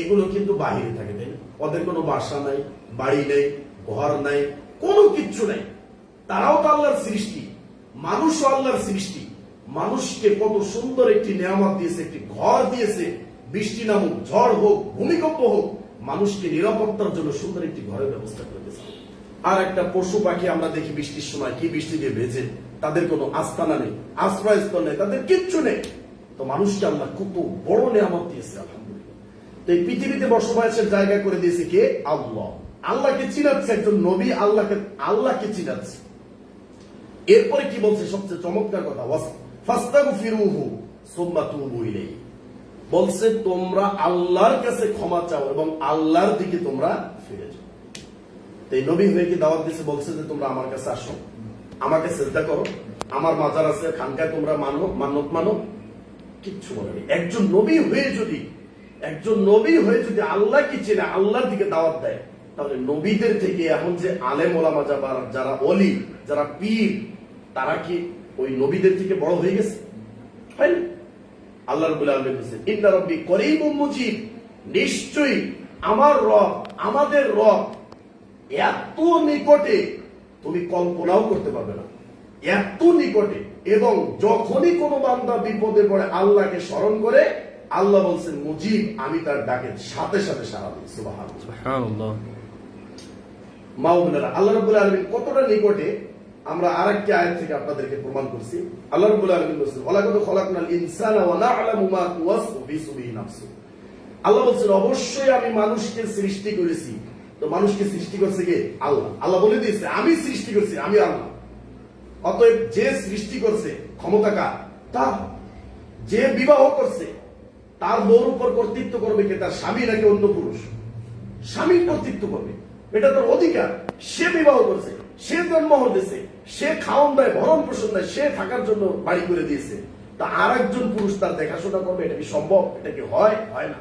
[SPEAKER 2] এগুলো কিন্তু বাহিরে থাকে, তাই না? ওদের কোনো বাসা নাই, বাড়ি নেই, ঘর নাই, কোনো কিচ্ছু নাই। তারাও তো আল্লাহর সৃষ্টি, মানুষও আল্লাহর সৃষ্টি। মানুষকে কত সুন্দর একটি নিয়ামত দিয়েছে, একটি ঘর দিয়েছে। বৃষ্টি নামুক, ঝড় হোক, ভূমিকম্প হোক, মানুষকে নিরাপত্তার জন্য সুন্দর একটি ঘরের ব্যবস্থা করে দিয়েছে। আর একটা পশু পাখি আমরা দেখি বৃষ্টির সময় কি বৃষ্টি দিয়ে ভেজে, তাদের কোনো আস্তানা নেই, আশ্রয়স্থল নেই, তাদের কিচ্ছু নেই। তো মানুষকে আল্লাহ কত বড় নিয়ামত দিয়েছে, আলহামদুলিল্লাহ। তো এই পৃথিবীতে বসবাসের জায়গা করে দিয়েছে কে? আল্লাহ। আল্লাহকে চিনাচ্ছে একজন নবী, আল্লাহকে চিনাচ্ছে। এরপরে কি বলছে? সবচেয়ে চমৎকার কথা, ফাস্তাগফিরুহু সুম্মা তুবু ইলাইহি। বলছে তোমরা আল্লাহর কাছে ক্ষমা চাও এবং আল্লাহর দিকে তোমরা ফিরে যাও। এই নবী হয়ে কি দাওয়াত দিয়েছে? বলছে যে তোমরা আমার কাছে আসো, আমাকে সিজদা করো, আমার মাজার আছে, খানকায় তোমরা মানো, মান্নত মানো। কিচ্ছু বলেনি। একজন নবী হয়ে যদি আল্লাহকে চেনে, আল্লাহর দিকে দাওয়াত দেয়, তাহলে নবীদের থেকে এখন যে আলেম ওলামা যারা ওলি, যারা পীর, তারা কি ওই নবীদের থেকে বড় হয়ে গেছে? হয় না? আল্লাহ রাব্বুল আলামিন বলেছেন ইন্না রাব্বি করিবুম মুজিব, নিশ্চয়ই আমার রব, আমাদের রব এত নিকটে তুমি কল্পনাও করতে পারবে না, এত নিকটে। এবং যখনই কোনো বান্দা বিপদে পড়ে আল্লাহকে স্মরণ করে, আল্লাহ বলছেন মুজিব, আমি তার ডাকের সাথে সাথে সাড়া দিই। সুবহানাল্লাহ। মা ও বোনেরা, আল্লাহ রাব্বুল আলামিন কতটা নিকটে, আমরা আরেকটি আয়াত থেকে আপনাদেরকে প্রমাণ করছি। আল্লাহ রাব্বুল আলামিন বলেছেন ওয়ালাকাদ খলাকনাল ইনসানা ওয়া না'লামু মা তুওয়াসউ বিহি নাফসু। আল্লাহ বলেছেন অবশ্যই আমি মানুষকে সৃষ্টি করেছি। তো মানুষকে সৃষ্টি করছে কে? আল্লাহ। আল্লাহ বলে দিয়েছে আমি সৃষ্টি করছি, আমি আল্লাহ। অতএব যে সৃষ্টি করছে ক্ষমতা কার? তার। যে বিবাহ করছে তার বউর উপর কর্তৃত্ব করবে কে? তার স্বামী নাকি অন্য পুরুষ? স্বামী কর্তৃত্ব করবে, এটা তার অধিকার। সে বিবাহ করছে, সে জন্মগ্রহণ দিয়েছে, সে খাওয়ান দেয়, ভরণ পোষণ দেয়, সে থাকার জন্য বাড়ি করে দিয়েছে। তা আর একজন পুরুষ তার দেখাশোনা করবে, এটা কি সম্ভব? এটা কি হয়? হয় না।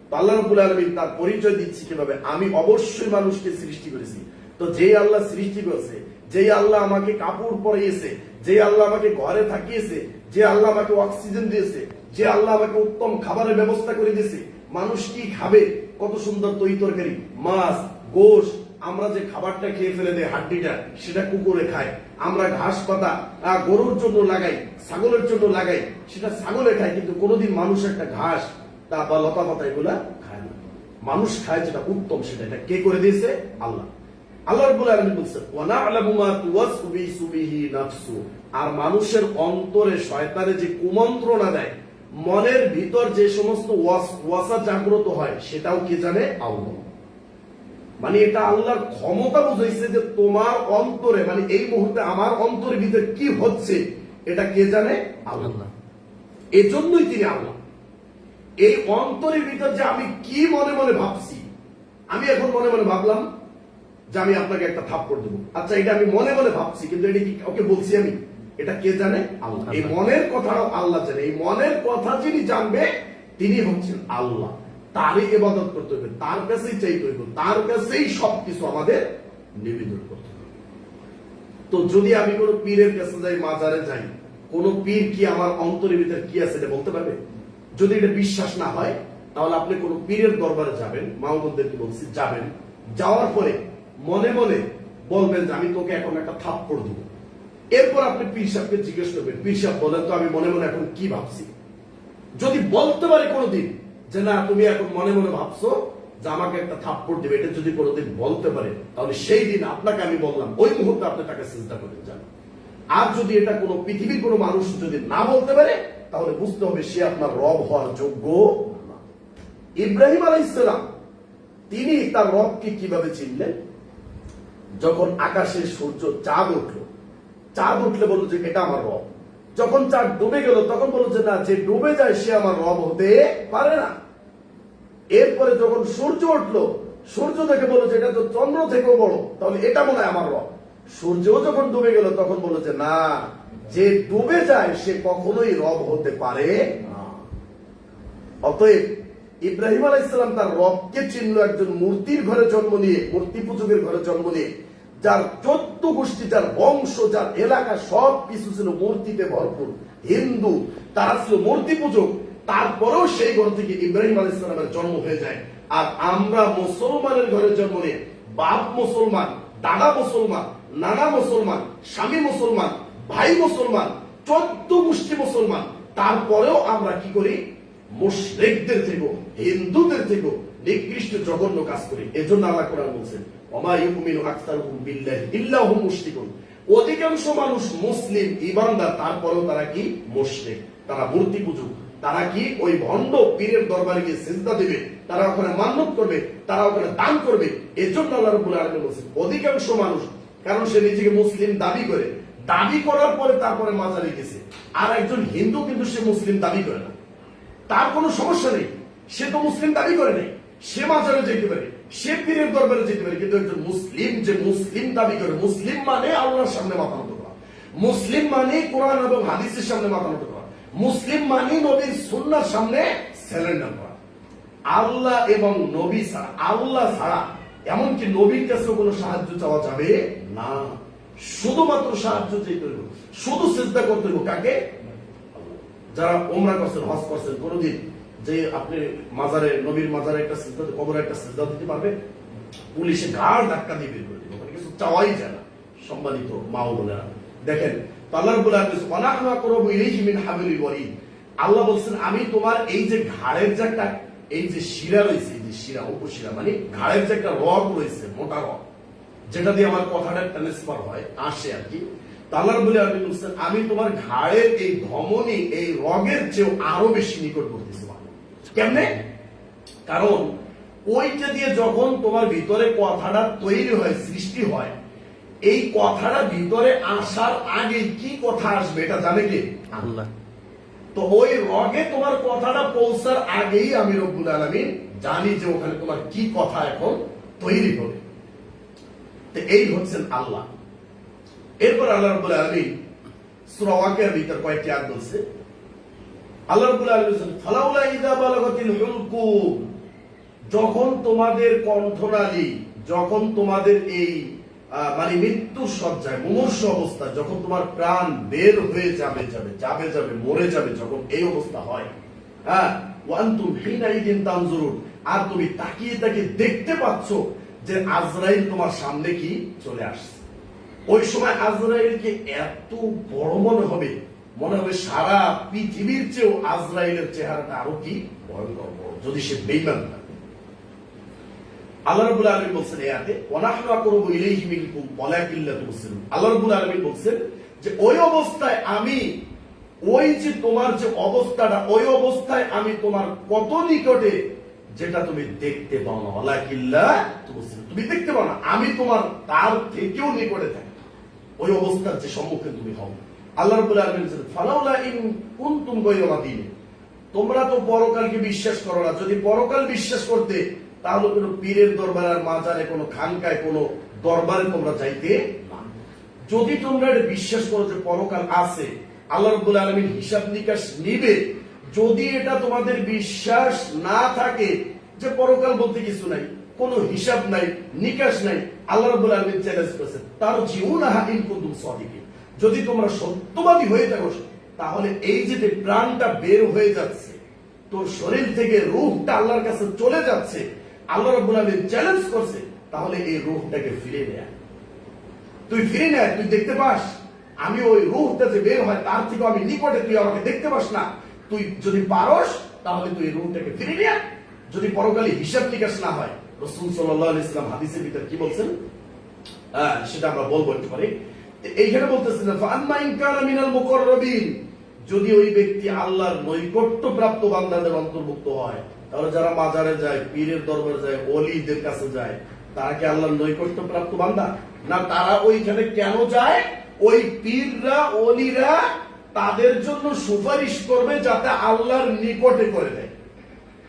[SPEAKER 2] তো আল্লাহ রাব্বুল আলামিন তার পরিচয় দিচ্ছি কিভাবে? আমি অবশ্যই মানুষকে সৃষ্টি করেছি। তো যে আল্লাহ সৃষ্টি করেছে, যে আল্লাহ আমাকে কাপড় পরিয়েছে, যে আল্লাহ আমাকে ঘরে থাকিয়েছে, যে আল্লাহ আমাকে অক্সিজেন দিয়েছে, যে আল্লাহ আমাকে উত্তম খাবারের ব্যবস্থা করে দিয়েছে, মানুষ কি খাবে? কত সুন্দর তরকারি, মাছ, গোশ। আমরা যে খাবারটা খেয়ে ফেলে দেয় হাড্ডিটা, সেটা কুকুরে খায়। আমরা ঘাস পাতা গরুর জন্য লাগাই, ছাগলের জন্য লাগাই, সেটা ছাগলে খায়। কিন্তু কোনোদিন মানুষ একটা ঘাস তা বা লতা পাতা এগুলা খায় না। মানুষ খায় যেটা উত্তম, সেটা এটা কে করে দিয়েছে? আল্লাহ। আল্লাহ রাব্বুল আলামিন বলেছেন ওয়া না'লামু মা তুওয়াসউ বিহি নাফসু। আর মানুষের অন্তরে শয়তানে যে কুমন্ত্রণা দেয়, মনের ভিতর যে সমস্ত ওয়াসওয়াসা জাগ্রত হয়, সেটাও কে জানে? আল্লাহ। মানে এটা আল্লাহর ক্ষমতা বুঝাইছে যে তোমার অন্তরে, মানে এই মুহূর্তে আমার অন্তরের ভিতরে কি হচ্ছে, এটা কে জানে? আল্লাহ। এজন্যই তিনি আল্লাহ। এই অন্তরের ভিতর যে আমি কি মনে মনে ভাবছি, আমি এখন মনে মনে ভাবলাম যে আমি আপনাকে একটা থাপ্পড় দেবো। আচ্ছা, এটা আমি মনে মনে ভাবছি, কিন্তু এটা কি ওকে বলছি আমি? এটা কে জানে? আল্লাহ। এই মনের কথাও আল্লাহ জানে। এই মনের কথা যিনি জানবে তিনি হচ্ছেন আল্লাহ। তারই ইবাদত করতে হবে, তার কাছেই চাইতে হবে, তার কাছেই সবকিছু আমাদের নিবেদন করতে হবে। তো যদি আমি কোনো পীরের কাছে যাই, মাজারে যাই, কোন পীর কি আমার অন্তরের ভিতরে কি আছে এটা বলতে পারবে? যদি এটা বিশ্বাস না হয়, তাহলে আপনি কোন পীরের দরবারে যাবেন, মা বোনদেরকে বলছি যাবেন, যাওয়ার পরে মনে মনে বলবেন যে আমি তোকে এখন একটা থাপ্পড় দেব। এরপর আপনি পীর সাহেবকে জিজ্ঞেস করবেন, পীর সাহেব বলেন তো আমি মনে মনে এখন কি ভাবছি। যদি বলতে পারে কোনোদিন যে না তুমি এখন মনে মনে ভাবছো যে আমাকে একটা থাপ্পড় দেবে, এটা যদি কোনোদিন বলতে পারে, তাহলে সেই দিন আপনাকে আমি বললাম ওই মুহূর্তে আপনি তাকে সিজদা করতে যান। আর যদি এটা কোনো পৃথিবীর কোনো মানুষ যদি না বলতে পারে, তাহলে বুঝতে হবে সে আপনার রব হওয়ার যোগ্য না। ইব্রাহিম আলাইহিস সালাম তিনি তার রবকে কিভাবে চিনলেন? যখন আকাশে সূর্য চাঁদ উঠলো, চাঁদ উঠলে বলল যে এটা আমার রব। যখন চাঁদ ডুবে গেল তখন বলল যে না, যে ডুবে যায় সে আমার রব হতে পারে না। এরপরে যখন সূর্য উঠলো, সূর্য দেখে বলল যে এটা তো চন্দ্র থেকেও বড়, তাহলে এটা মনে হয় আমার রব। সূর্যও যখন ডুবে গেল তখন বলল যে না, যে ডুবে যায় সে কখনোই রব হতে পারে না। অতএব ইব্রাহিম আলাইহিস সালাম তার রবকে চিনল একজন মূর্তির ঘরে জন্ম নিয়ে, মূর্তি পূজকের ঘরে জন্ম নিয়ে, যার 14 গোষ্ঠী, যার বংশ, যার এলাকা সব কিছু ছিল মূর্তিতে ভরপুর, হিন্দু, তারা ছিল মূর্তি পূজক। তারপরেও সেই ঘর থেকে ইব্রাহিম আলাইহিস সালামের জন্ম হয়ে যায়। আর আমরা মুসলমানের ঘরে জন্ম নিয়ে, বাপ মুসলমান, দাদা মুসলমান, নানা মুসলমান, স্বামী মুসলমান, ভাই মুসলমান, 14 গোষ্ঠী মুসলমান, তারপরেও আমরা কি করি? মুশরিকদের থেকে, হিন্দুদের থেকে নিকৃষ্ট জঘন্য কাজ করি। এজন্য আল্লাহ কোরআন বলছেন ওমা ইউমিনু আকসারুহুম বিল্লাহি ইল্লা হুম মুশরিকুন। অধিকাংশ মানুষ মুসলিম ঈমানদার, তারপরেও তারা কি? মুশরিক, তারা মূর্তি পূজক, তারা কি ওই ভণ্ড পীরের দরবারে গিয়ে সিজদা দিবে, তারা ওখানে মান্নত করবে, তারা ওখানে দান করবে। এজন্য আল্লাহ রাব্বুল আলামিন বলেছেন অধিকাংশ মানুষ, কারণ সে নিজেকে মুসলিম দাবি করে, দাবি করার পরে তারপরে মাজারে গেছে। আর একজন হিন্দু কিন্তু সে মুসলিম দাবি করে না, তার কোনো সমস্যা নেই, সে তো মুসলিম দাবি করে নেই, সে মাজারে যেতে পারে, সে পীরের দরবারে যেতে পারে। কিন্তু একজন মুসলিম যে মুসলিম দাবি করে, মুসলিম মানে আল্লাহর সামনে মাথা নত করা, মুসলিম মানে কোরআন এবং হাদিসের সামনে মাথা নত করা, মুসলিম মানে নবীর সুন্নাহর সামনে সারেন্ডার করা। আল্লাহ এবং নবী ছাড়া, আল্লাহ ছাড়া এমনকি নবীর কাছেও কোনো সাহায্য চাওয়া যাবে না। শুধুমাত্র সাহায্য চাইতে হইব, শুধু সিজদা করতে হইব কাকে? যারা ওমরা করছেন, হজ করছেন, কোনদিন যে আপনি মাজারে, নবীর মাজারে একটা সিজদা, কবরে একটা সিজদা দিতে পারবে? পুলিশে ঘাড় ধাক্কা দিয়ে বের করে দিবে, ওখানে কিছু চাওয়াই যায় না। সম্মানিত মা ও বোনেরা, দেখেন আল্লাহ রাব্বুল আলামিন ওয়ানাহনু আকরাবু ইলাইহি মিন হাবলিল ওয়ারিদ। আল্লাহ বলছেন আমি তোমার এই যে ঘাড়ের যে একটা, এই যে শিরা রয়েছে, এই যে শিরা, উপশিরা মানে ঘাড়ের যে একটা রগ রয়েছে, মোটা রগ, যেটা দিয়ে আমার কথাটা ট্রান্সফার হয়, আসে আর কি। আল্লাহ রাব্বুল আলামিন বলছেন, আমি তোমার ঘাড়ের এই ধমনী, এই রগের চেয়েও আরো বেশি নিকটবর্তী। কেমনে? কারণ ওইটা দিয়ে যখন তোমার ভিতরে কথাটা তৈরি হয়, সৃষ্টি হয়, এই কথাটা ভিতরে আসার আগে কি কথা আসবে এটা জানে কে?
[SPEAKER 3] আল্লাহ।
[SPEAKER 2] তো ওই রগে তোমার কথাটা পৌঁছার আগেই আমি রব্বুল আলামিন জানি যে ওখানে তোমার কি কথা এখন তৈরি হবে। তো এই হচ্ছেন আল্লাহ। এরপর আল্লাহ রাব্বুল আলামিন সূরা ওয়াকিয়ার ভিতর কয়েকটি আয়াত বলছে। আল্লাহ রাব্বুল আলামিন বলেন, ফালাউলা ইযা বালাগাতিল হুলকুম, যখন তোমাদের কণ্ঠনালী, যখন তোমাদের এই মানে মৃত্যুর শয্যায়, মুমূর্ষ অবস্থা, যখন তোমার প্রাণ বের হয়ে যাবে মরে যাবে, যখন এই অবস্থা হয়, হ্যাঁ, ওয়ান্তুম হিনাইদিন তানজুরুন, আর তুমি তাকিয়ে তাকিয়ে দেখতে পাচ্ছ যে আজরাইল তোমার সামনে কি চলে আসছে। ওই সময় আজরাইলকে এত বড় মনে হবে সারা পৃথিবীর চেয়েও আজরাইলের চেহারাটা আরো কি ভয়ঙ্কর বড়, যদি সে বেঈমান থাকে। আল্লাহ রাব্বুল আলামিন বলছেন এই আয়াতে, ওয়ানাহনু আকরাবু ইলাইহি মিনকুম ওয়ালাকিন লা তুবসিরুন। আল্লাহ রাব্বুল আলামিন বলছেন যে ওই অবস্থায় আমি, ওই যে তোমার যে অবস্থাটা, ওই অবস্থায় আমি তোমার কত নিকটে, যেটা তুমি দেখতে পাও না। ওয়ালাকিন লা তুবসিরুন, তুমি দেখতে পাও না, আমি তোমার তার থেকেও নিকটে থাকি। ওই অবস্থার যে সম্মুখীন তুমি হও। আল্লাহ রাব্বুল আলামিন বলেন, ফালাউলা ইন কুনতুম গায়রা মাদিন, তোমরা তো পরকালকে বিশ্বাস করো না। যদি পরকাল বিশ্বাস করতে, তাহলে কোনো পীরের দরবারে, আর মাজারে, কোনো খানকায়, কোনো দরবারে তোমরা যাইতে না। যদি তোমরা এটা বিশ্বাস করো যে পরকাল আছে, আল্লাহ রাব্বুল আলামিন হিসাব নিকাশ নিবে, যদি এটা তোমাদের বিশ্বাস না থাকে যে পরকাল বলতে কিছু নাই, কোনো হিসাব নাই, নিকাশ নাই, আল্লাহ রাব্বুল আলামিন চ্যালেঞ্জ করেছেন, তারজিউনাহা ইন কুনতুম সাদিকিন, যদি তোমরা সত্যবাদী হয়ে থাকো, তাহলে এই যে প্রাণটা বের হয়ে যাচ্ছে, তোর শরীর থেকে রূহটা আল্লাহর কাছে চলে যাচ্ছে, আল্লাহ রাব্বুল আলামিন চ্যালেঞ্জ করছে, তাহলে এই রূহটাকে ফিরে নেয়। তুই ফিরে নেয়, তুই দেখতে পাস আমি ওই রূহটা যে বের হয় তার থেকে আমি নিকটে, তুই আমাকে দেখতে পাস না, তুই যদি পারস তাহলে তুই এই রূহটাকে ফিরে নেয়। যদি পরকালে হিসাব নিকাশ না হয়, রাসূল সাল্লাল্লাহু আলাইহি ওয়াসাল্লাম হাদিসের ভিতর কি বলছেন, সেটা আমরা বলবো একটু পরে। এইখানে বলতেছেন, ফাআম্মা ইন কানা মিনাল মুকাররাবিন, যদি ওই ব্যক্তি আল্লাহর নৈকট্য প্রাপ্ত বান্দাদের অন্তর্ভুক্ত হয়, তাহলে যারা মাজারে যায়, পীরের দরবারে যায়, ওলিদের কাছে যায়, তারা কি আল্লাহর নৈকট্য প্রাপ্ত বান্দা না? তারা ওইখানে কেন যায়? ওই পীররা, ওলিরা তাদের জন্য সুপারিশ করবে যাতে আল্লাহর নিকটে করে দেয়।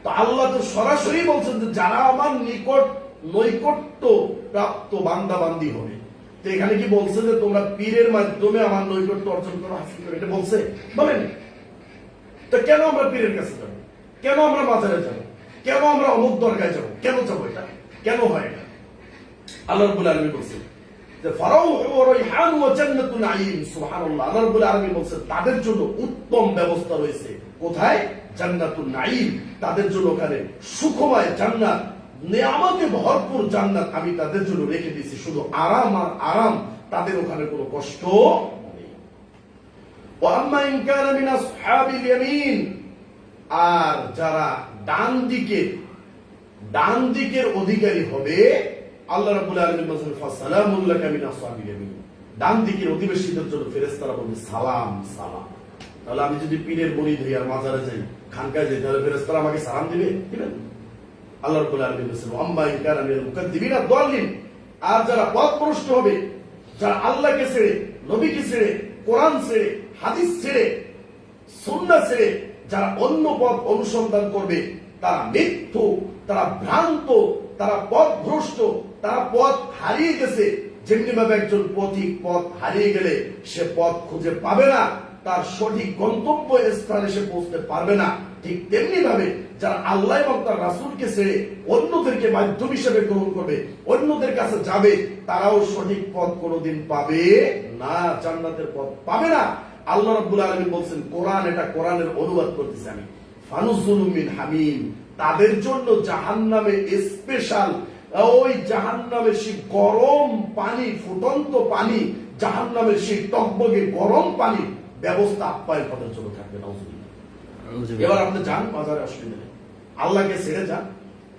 [SPEAKER 2] তো আল্লাহ তো সরাসরি বলছেন যে যারা আমার নৈকট্য প্রাপ্ত বান্দা বান্দি হবে। তো এখানে কি বলছে যে তোমরা পীরের মাধ্যমে আমার নৈকট্য অর্জন করো, হাসিল করো, এটা বলছে? বলেন। তো কেন আমরা পীরের কাছে যাবো? কেন আমরা মাজারে যাবো? কেন আমরা অমুক দরগায় যাবো? কেন যাবো? এটা কেন হয়? এটা আল্লাহ রাব্বুল আলামিন বলছেন যে ফারাউহু ওয়া রাইহানু ওয়া জান্নাতুন নাঈম। সুবহানাল্লাহ। আল্লাহ রাব্বুল আলামিন বলছেন তাদের জন্য উত্তম ব্যবস্থা রয়েছে। কোথায়? জান্নাতুন নাঈম। তাদের জন্য ওখানে সুখময় জান্নাত, নেয়ামতে ভরপুর জান্নাত আমি তাদের জন্য রেখে দিয়েছি। শুধু আরাম আর আরাম, তাদের ওখানে কোনো কষ্ট নেই। ওয়া আম্মা ইন কানা মিন আসহাবিল ইয়ামিন, আর যারা ডান দিকের অধিকারী হবে, আল্লাহ রাব্বুল আলামিন বলেন ফাসালামুন লাকা মিন আসহাবিল ইয়ামিন, ডান দিকের অধিবাসীদের জন্য ফেরেশতারা বলবে সালাম সালাম। তাহলে আমি যদি পীরের মুরিদ হই আর মাজারে যাই, খানকায় যাই, তাহলে ফেরেশতারা আমাকে সালাম দিবেন? আল্লাহ রাব্বুল আলামিন বলেন আম্মা ইন কানা মিনাল মুকাদ্দিবিনা দাল্লিন, আর যারা পথভ্রষ্ট হবে, যারা আল্লাহকে ছেড়ে, নবীকে ছেড়ে, কোরআন ছেড়ে, হাদিস ছেড়ে, সুন্নাহ ছেড়ে যারা অন্য পথ অনুসন্ধান করবে, তারা মিথ্যু, তারা ভ্রান্ত, তারা পথভ্রষ্ট, তারা পথ হারিয়ে গেছে। যেমনি ভাবে একজন পথিক পথ হারিয়ে গেলে সে পথ খুঁজে পাবে না, তার সঠিক গন্তব্য স্থানে সে পৌঁছতে পারবে না, ঠিক তেমনি ভাবে যারা আল্লাহ এবং তার রাসূলকে ছেড়ে অন্যদেরকে মাধ্যম হিসেবে গ্রহণ করবে, অন্যদের কাছে যাবে, তারাও সঠিক পথ কোনোদিন পাবে না, জান্নাতের পথ পাবে না। আল্লাহ রাব্বুল আলামিন বলছেন, কোরআন, এটা কোরআনের অনুবাদ করতেছি আমি, ফানুজুলুম মিন হামিম, তাদের জন্য জাহান্নামে স্পেশাল ওই জাহান্নামের সেই গরম পানি, ফুটন্ত পানি, জাহান্নামের সেই টকবগে গরম পানি ব্যবস্থা আপ্যায়ন করার জন্য থাকবে। নাউজুবিল্লাহ। এবার আপনি যান বাজারে, অসুবিধা নেই, আল্লাহকে ছেড়ে যান।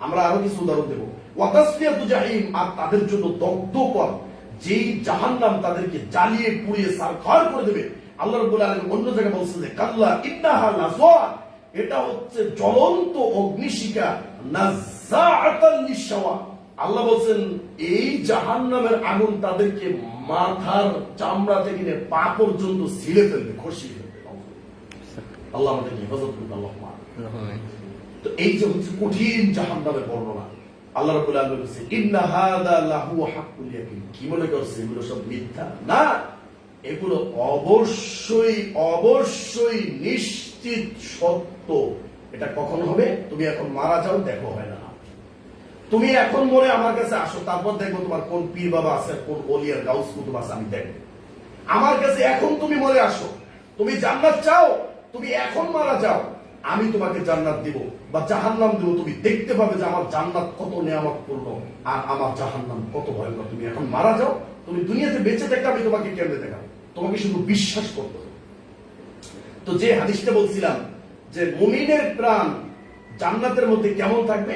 [SPEAKER 2] আমরা আরো কিছু উদাহরণ দেব। ওয়া তাসলিয়াতু জাহিম, আর তাদের জন্য দগ্ধ কর যেই জাহান্নাম তাদেরকে জ্বালিয়ে পুড়িয়ে সারখার করে দেবে। আল্লাহ রাব্বুল আলামিন অন্য জায়গায় বলছেন যে কাল্লা ইন্নাহা লাযা, এটা হচ্ছে জ্বলন্ত অগ্নিশিখা, নাযাআতাল লিশাওয়া। আল্লাহ বলছেন এই জাহান্নামের আগুন তাদেরকে মাথার চামড়া থেকে নিয়ে পা পর্যন্ত ছিঁড়ে ফেলবে, খসিয়ে ফেলবে। আল্লাহ আমাদেরকে হেফাজত করুন, আল্লাহুম্মা আমিন। তো এই যে হচ্ছে কঠিন জাহান্নামের বর্ণনা, আল্লাহ রাব্বুল আলামিন বলেছে ইন্না হাযা লাহু হাক্কুল ইয়াকিন। কি মনে করছে এগুলো সব মিথ্যা? না, এগুলো অবশ্যই অবশ্যই নিশ্চিত সত্য। এটা কখন হবে? তুমি এখন মারা যাও, দেখো হয় না। তুমি এখন মরে আমার কাছে আসো, তারপর দেখবো তোমার কোন পীর বাবা আছে, কোন ওলিয়ার গাউস কুতুব আছে, আমি দেখবো। আমার কাছে এখন তুমি মরে আসো, তুমি জান্নাত চাও, তুমি এখন মারা যাও, আমি তোমাকে জান্নাত দিব বা জাহান্নাম দিব। তুমি দেখতে পাবে যে আমার জান্নাত কত নিয়ামতপূর্ণ আর আমার জাহান্নাম কত ভয়ঙ্কর। তুমি এখন মারা যাও, তুমি দুনিয়াতে বেঁচে থাকলে আমি তোমাকে কেমনে দেখাবো, তোমাকে শুধু বিশ্বাস করতে হবে। তো যে হাদিসটা বলছিলাম যে মুমিনের প্রাণ জান্নাতের মধ্যে কেমন থাকবে,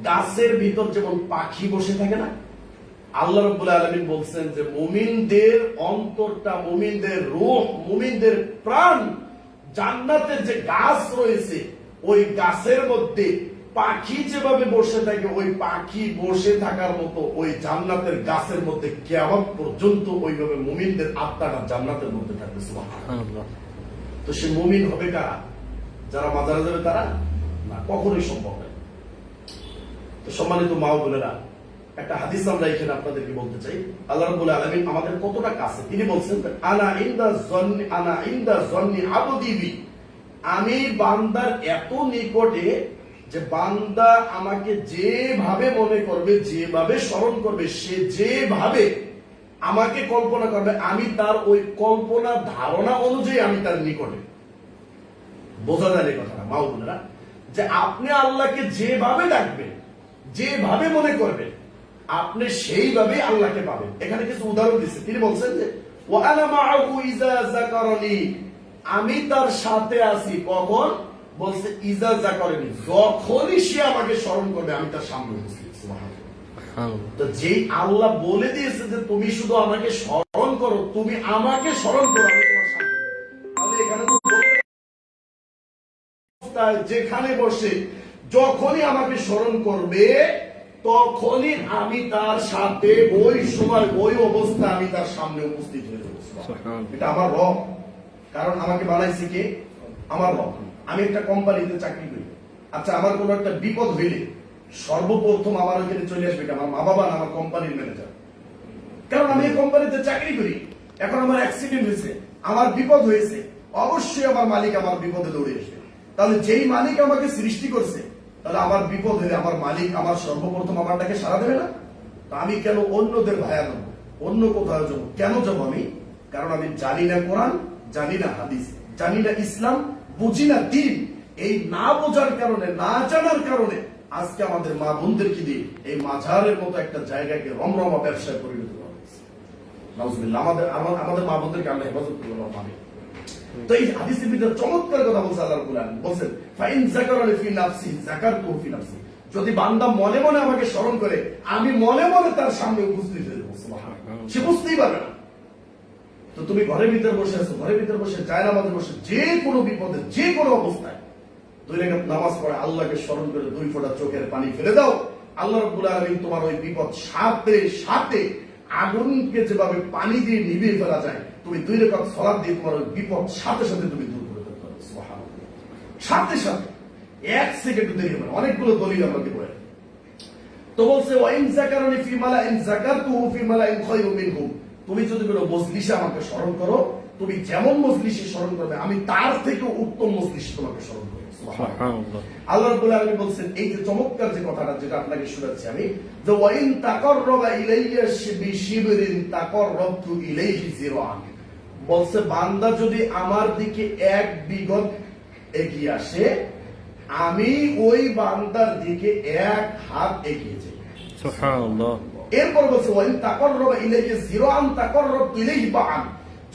[SPEAKER 2] গাছের ভিতর যেমন পাখি বসে থাকে না, আল্লাহ রাব্বুল আলামিন বলছেন যে মুমিনদের অন্তরটা, মুমিনদের রূহ, মুমিনদের প্রাণ জান্নাতের যে গাছ রয়েছে ওই গাছের মধ্যে পাখি যেভাবে বসে থাকে, ওই পাখি বসে থাকার মতো ওই জান্নাতের গাছের মধ্যে কিয়ামত পর্যন্ত ওইভাবে মুমিনদের আত্মাটা জান্নাতের মধ্যে থাকবে। সুবহানাল্লাহ। তো সে মুমিন হবে কারা? যারা মাজারে যাবে তারা না, কখনোই সম্ভব নয়। তো সম্মানিত মা ও বোনেরা, একটা হাদিস আমরা এখানে আপনাদেরকে বলতে চাই। আল্লাহ রাব্বুল আলামিন আমাদের কতটা কাছে। তিনি বলছেন আনা ইনদা যন্নি আবদি বি, আমি বান্দার এত নিকটে যে বান্দা আমাকে যেভাবে মনে করবে, যেভাবে স্মরণ করবে, সে যেভাবে আমাকে কল্পনা করবে, আমি তার ওই কল্পনা ধারণা অনুযায়ী আমি তার নিকটে। বোঝা যায় এই কথাটা মা ও বোনেরা, যে আপনি আল্লাহকে যেভাবে ডাকবেন, যেভাবে মনে করবেন, আপনি সেইভাবে আল্লাহকে পাবেন। এখানে কিছু উদাহরণ দিচ্ছে। তিনি বলছেন যে ওয়া আনা মাআহু ইযা যাকারানি, আমি তার সাথে আছি কখন? বলছে ইযা যাকারানি, যখনই সে আমাকে স্মরণ করবে আমি তার সামনে উপস্থিত। সুবহানাল্লাহ। তো যেই আল্লাহ বলে দিয়েছে যে তুমি শুধু আমাকে স্মরণ করো, তুমি আমাকে স্মরণ করো, আমি তোমার সামনে। তাহলে এখানে তো যেখানে বসে যখনই আমাকে স্মরণ করবে তখনই আমি তার সাথে ওই সময় ওই অবস্থা আমি তার সামনে উপস্থিত হয়ে যাবো। এটা আমার রব, কারণ আমাকে বানাইছে কে? আমার রব। আমি একটা কোম্পানিতে চাকরি করি। আচ্ছা, আমার কোনো একটা বিপদ হইলে সর্বপ্রথম আমার ওখানে চলে আসবে আমার মা বাবা না আমার কোম্পানির ম্যানেজার? কারণ আমি এই কোম্পানিতে চাকরি করি। এখন আমার অ্যাক্সিডেন্ট হয়েছে, আমার বিপদ হয়েছে, অবশ্যই আমার মালিক আমার বিপদে দৌড়ে আসবে। তাহলে যেই মালিক আমাকে সৃষ্টি করছে, তাহলে আমার বিপদ হলে আমার মালিক আমার সর্বপ্রথম আমারটাকে সাড়া দেবে না? তো আমি কেন অন্যদের ভায়া নেব, অন্য কোথাও যাবো? কেন যাবো আমি? কারণ আমি জানি না কোরআন, জানি না হাদিস, জানি না ইসলাম, বুঝি না দিন। এই না বোঝার কারণে, না জানার কারণে আজকে আমাদের মা বোনদেরকে দিয়ে এই মাঝারের মতো একটা জায়গাকে রমরমা ব্যবসায় পরিণত করা হয়েছে। নাউজুবিল্লাহ। আমাদের মা বোনদেরকে আল্লাহ হেফাজত করবো। আমি তো এই হাদিসের ভিতরে চমৎকার কথা বলছে আল্লাহ রাব্বুল আলামিন। বলেন ফাইন যাকারানি ফি নাফসি যাকারতুহু ফি নাফসি, যদি বান্দা মনে মনে আমাকে স্মরণ করে আমি মনে মনে তার সামনে উপস্থিত হয়ে যাবো। সুবহানাল্লাহ। সে বুঝতেই পারবে না। তো তুমি ঘরের ভিতরে বসে আছো, ঘরের ভিতরে বসে জায়নামাজে বসে যে কোনো বিপদে, যে কোনো অবস্থায় 2 রাকাত নামাজ পড়ে আল্লাহকে স্মরণ করে 2 ফোঁটা চোখের পানি ফেলে দাও। আল্লাহ রাব্বুল আলামিন তোমার ওই বিপদ সাথে সাথে আগুনকে যেভাবে পানি দিয়ে নিভিয়ে ফেলা যায়, তুমি 2 রাকাত সালাত দিয়ে তোমার ওই বিপদ সাথে সাথে তুমি দূর করে ফেলতে পারো। সুবহানাল্লাহ। সাথে সাথে 1 সেকেন্ড দেরি হবে না। অনেকগুলো দলিল আমরা দিব। তো বলছে ওয়াইন যাকারানি ফি মালাইন যাকারতুহু ফি মালাইন খায়রুম মিনহুম, তুমি যদি কোনো মজলিসে আমাকে স্মরণ করো, তুমি যেমন মজলিসে স্মরণ করবে আমি তার থেকে উত্তম মজলিসে তোমাকে স্মরণ করব। সুবহানাল্লাহ। আল্লাহ রাব্বুল আলামিন বলেন এই যে চমৎকার যে কথাটা যেটা আপনাকে শোনাচ্ছি আমি, যে ওয়াইন তাকাররাবা ইলাইয়া বিশিবরিন তাকাররাবতু ইলাইহি জিরান, বলছে বান্দা যদি আমার দিকে 1 বিঘত এগিয়ে আসে, আমি ওই বান্দার দিকে 1 হাত এগিয়ে যাই। সুবহানাল্লাহ। এরপর বলছে ওয়াইন তাকাররাবা ইলাইহি জিরান তাকাররাবতু ইলাইহি বা'an,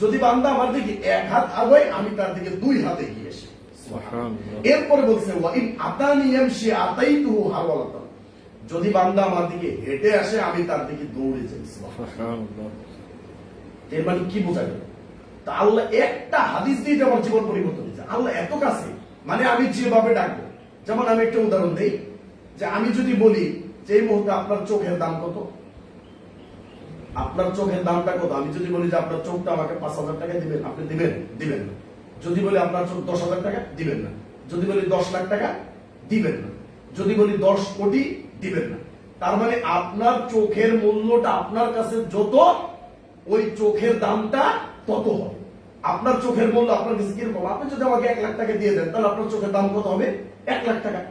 [SPEAKER 2] যদি বান্দা আমার দিকে 1 হাত আগায় আমি তার দিকে 2 হাত এগিয়ে আসি। সুবহানাল্লাহ। এরপর বলছে ওয়াইন আতানি ইয়ামশি আতাইতুহু হাওয়ালাতান, যদি বান্দা আমার দিকে হেঁটে আসে আমি তার দিকে দৌড়ে যাই। এর মানে কি বোঝা গেল? তা আল্লাহ একটা হাদিস দিয়ে আমার জীবন পরিবর্তন হয়েছে। আল্লাহ এত কাছে, মানে আমি যেভাবে ডাকবো। যেমন আমি একটা উদাহরণ দিই, যে আমি যদি বলি যে এই মুহূর্তে আপনার চোখের দাম কত, আপনার চোখের দামটা কত, আমি যদি বলি যে আপনার চোখটা আমাকে 5,000 টাকা দিবেন, আপনি দিবেন? দিবেন না। যদি বলি আপনার চোখ 10,000 টাকা, দিবেন না। যদি বলি 10 লাখ টাকা, দিবেন না। যদি বলি 10 কোটি, দিবেন না। তার মানে আপনার চোখের মূল্যটা আপনার কাছে যত, ওই চোখের দামটা তত হবে। আপনার চোখের মূল্য আপনার কাছে কিরকম? আপনি যদি আমাকে 1 লাখ টাকা দিয়ে দেন, তাহলে আপনার চোখের দাম কত হবে? 1 লাখ টাকা।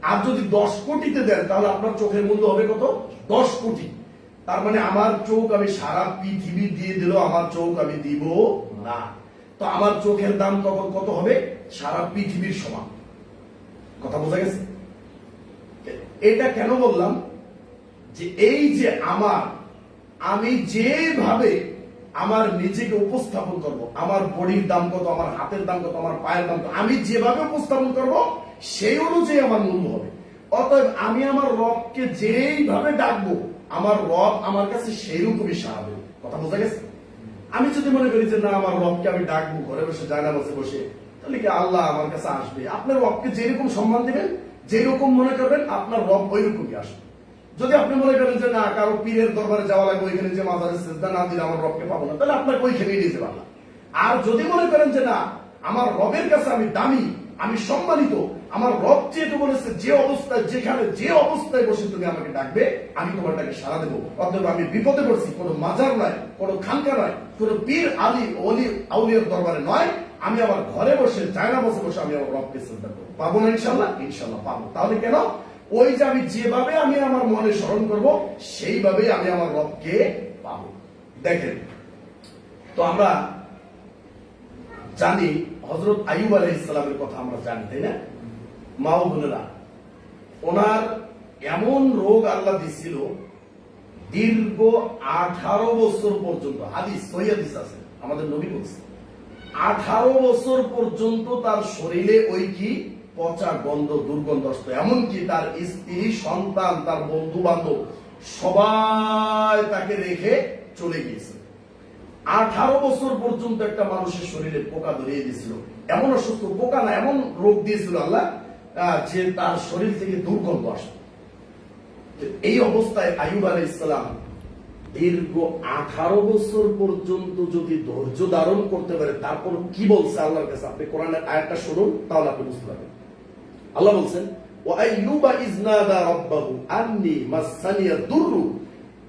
[SPEAKER 2] আর যদি 10 কোটিতে দেন, তাহলে আপনার চোখের মূল্য হবে কত? 10 কোটি। তার মানে আমার চোখ আমি সারা পৃথিবী দিয়ে দিল, আমার চোখ আমি দিব না। তো আমার চোখের দাম তখন কত হবে? সারা পৃথিবীর সমান। কথা বোঝা গেছে? এটা কেন বললাম? যে এই যে আমি যেভাবে আমার নিজেকে উপস্থাপন করব, আমার বডির দাম কত, আমার হাতের দাম কত, আমার পায়ের দাম কত, আমি যেভাবে উপস্থাপন করব সেই অনুযায়ী আমার মূল্য হবে। অতএব আমি আমার রবকে যেইভাবে ডাকবো, আমার রব আমার কাছে সেই রকমই সাড়া দেবে। কথা বোঝা গেছে? আমি যদি মনে করি যে না, আমার রবকে আমি ডাকবো ঘরে বসে, জায়গা বসে বসে, তাহলে কি আল্লাহ আমার কাছে আসবে? আপনার রবকে যেরকম সম্মান দিবেন, যেরকম মনে করবেন, আপনার রব ওই রকমই আসবে। যদি আপনি মনে করেন যে না, কারো পীরের দরবারে যাওয়া লাগবে, ওইখানে যে মাজারে সিজদা না দিলে আমার রবকে পাবো না, তাহলে আপনাকে ওইখানেই নিয়ে যাবে আল্লাহ। আর যদি মনে করেন যে না, আমার রবের কাছে আমি দামি, আমি সম্মানিত, আমার রব যেহেতু বলেছে যে অবস্থায়, যেখানে যে অবস্থায় বসে তুমি আমাকে ডাকবে, আমি তোমারটাকে সাড়া দেবো। অতএব আমি বিপদে পড়ছি, কোনো মাজার নয়, কোনো খানকা নয়, কোনো পীর আলী ওলি আউলিয়ার দরবারে নয়, আমি আমার ঘরে বসে, জায়গা বসে বসে আমি আমার রবকে শ্রদ্ধা করবো। পাবো না ইনশাল্লাহ? ইনশাল্লাহ পাবো। তাহলে কেন? ওই যে আমি যেভাবে আমি আমার মনে স্মরণ করব, সেইভাবে আমি আমার রবকে পাবো। দেখেন, তো আমরা জানি হযরত আইয়ুব আলাইহিস সালামের কথা আমরা জানি, তাই না? মা ও বোনেরা, ওনার এমন রোগ আল্লাহ দিছিল, দীর্ঘ 18 বছর পর্যন্ত, হাদিস সহিহ হাদিস আছে, আমাদের নবী বলছেন 18 বছর পর্যন্ত তার শরীরে ওই কি পচা গন্ধ, দুর্গন্ধ আসতো। এমনকি তার স্ত্রী, সন্তান, তার বন্ধু বান্ধব সবাই তাকে রেখে চলে গিয়েছে। 18 বছর পর্যন্ত একটা মানুষের শরীরে পোকা ধরিয়ে দিয়েছিল। এমন অসুস্থ, পোকা না, এমন রোগ দিয়েছিল আল্লাহ, যে তার শরীর থেকে দুর্গন্ধ আসত। এই অবস্থায় আইয়ুব আলাইহিস সালাম দীর্ঘ 18 বছর পর্যন্ত যদি ধৈর্য ধারণ করতে পারে, তারপর কি বলছে আল্লাহর কাছে, আপনি কোরআনের আয়াতটা শুনুন, তাহলে আপনি বুঝতে পারবেন। আল্লাহ বলছেন, ওয়া আইয়ুবা ইয নাদা রাব্বাহু আন্নী মাসসানিয়া দুররু।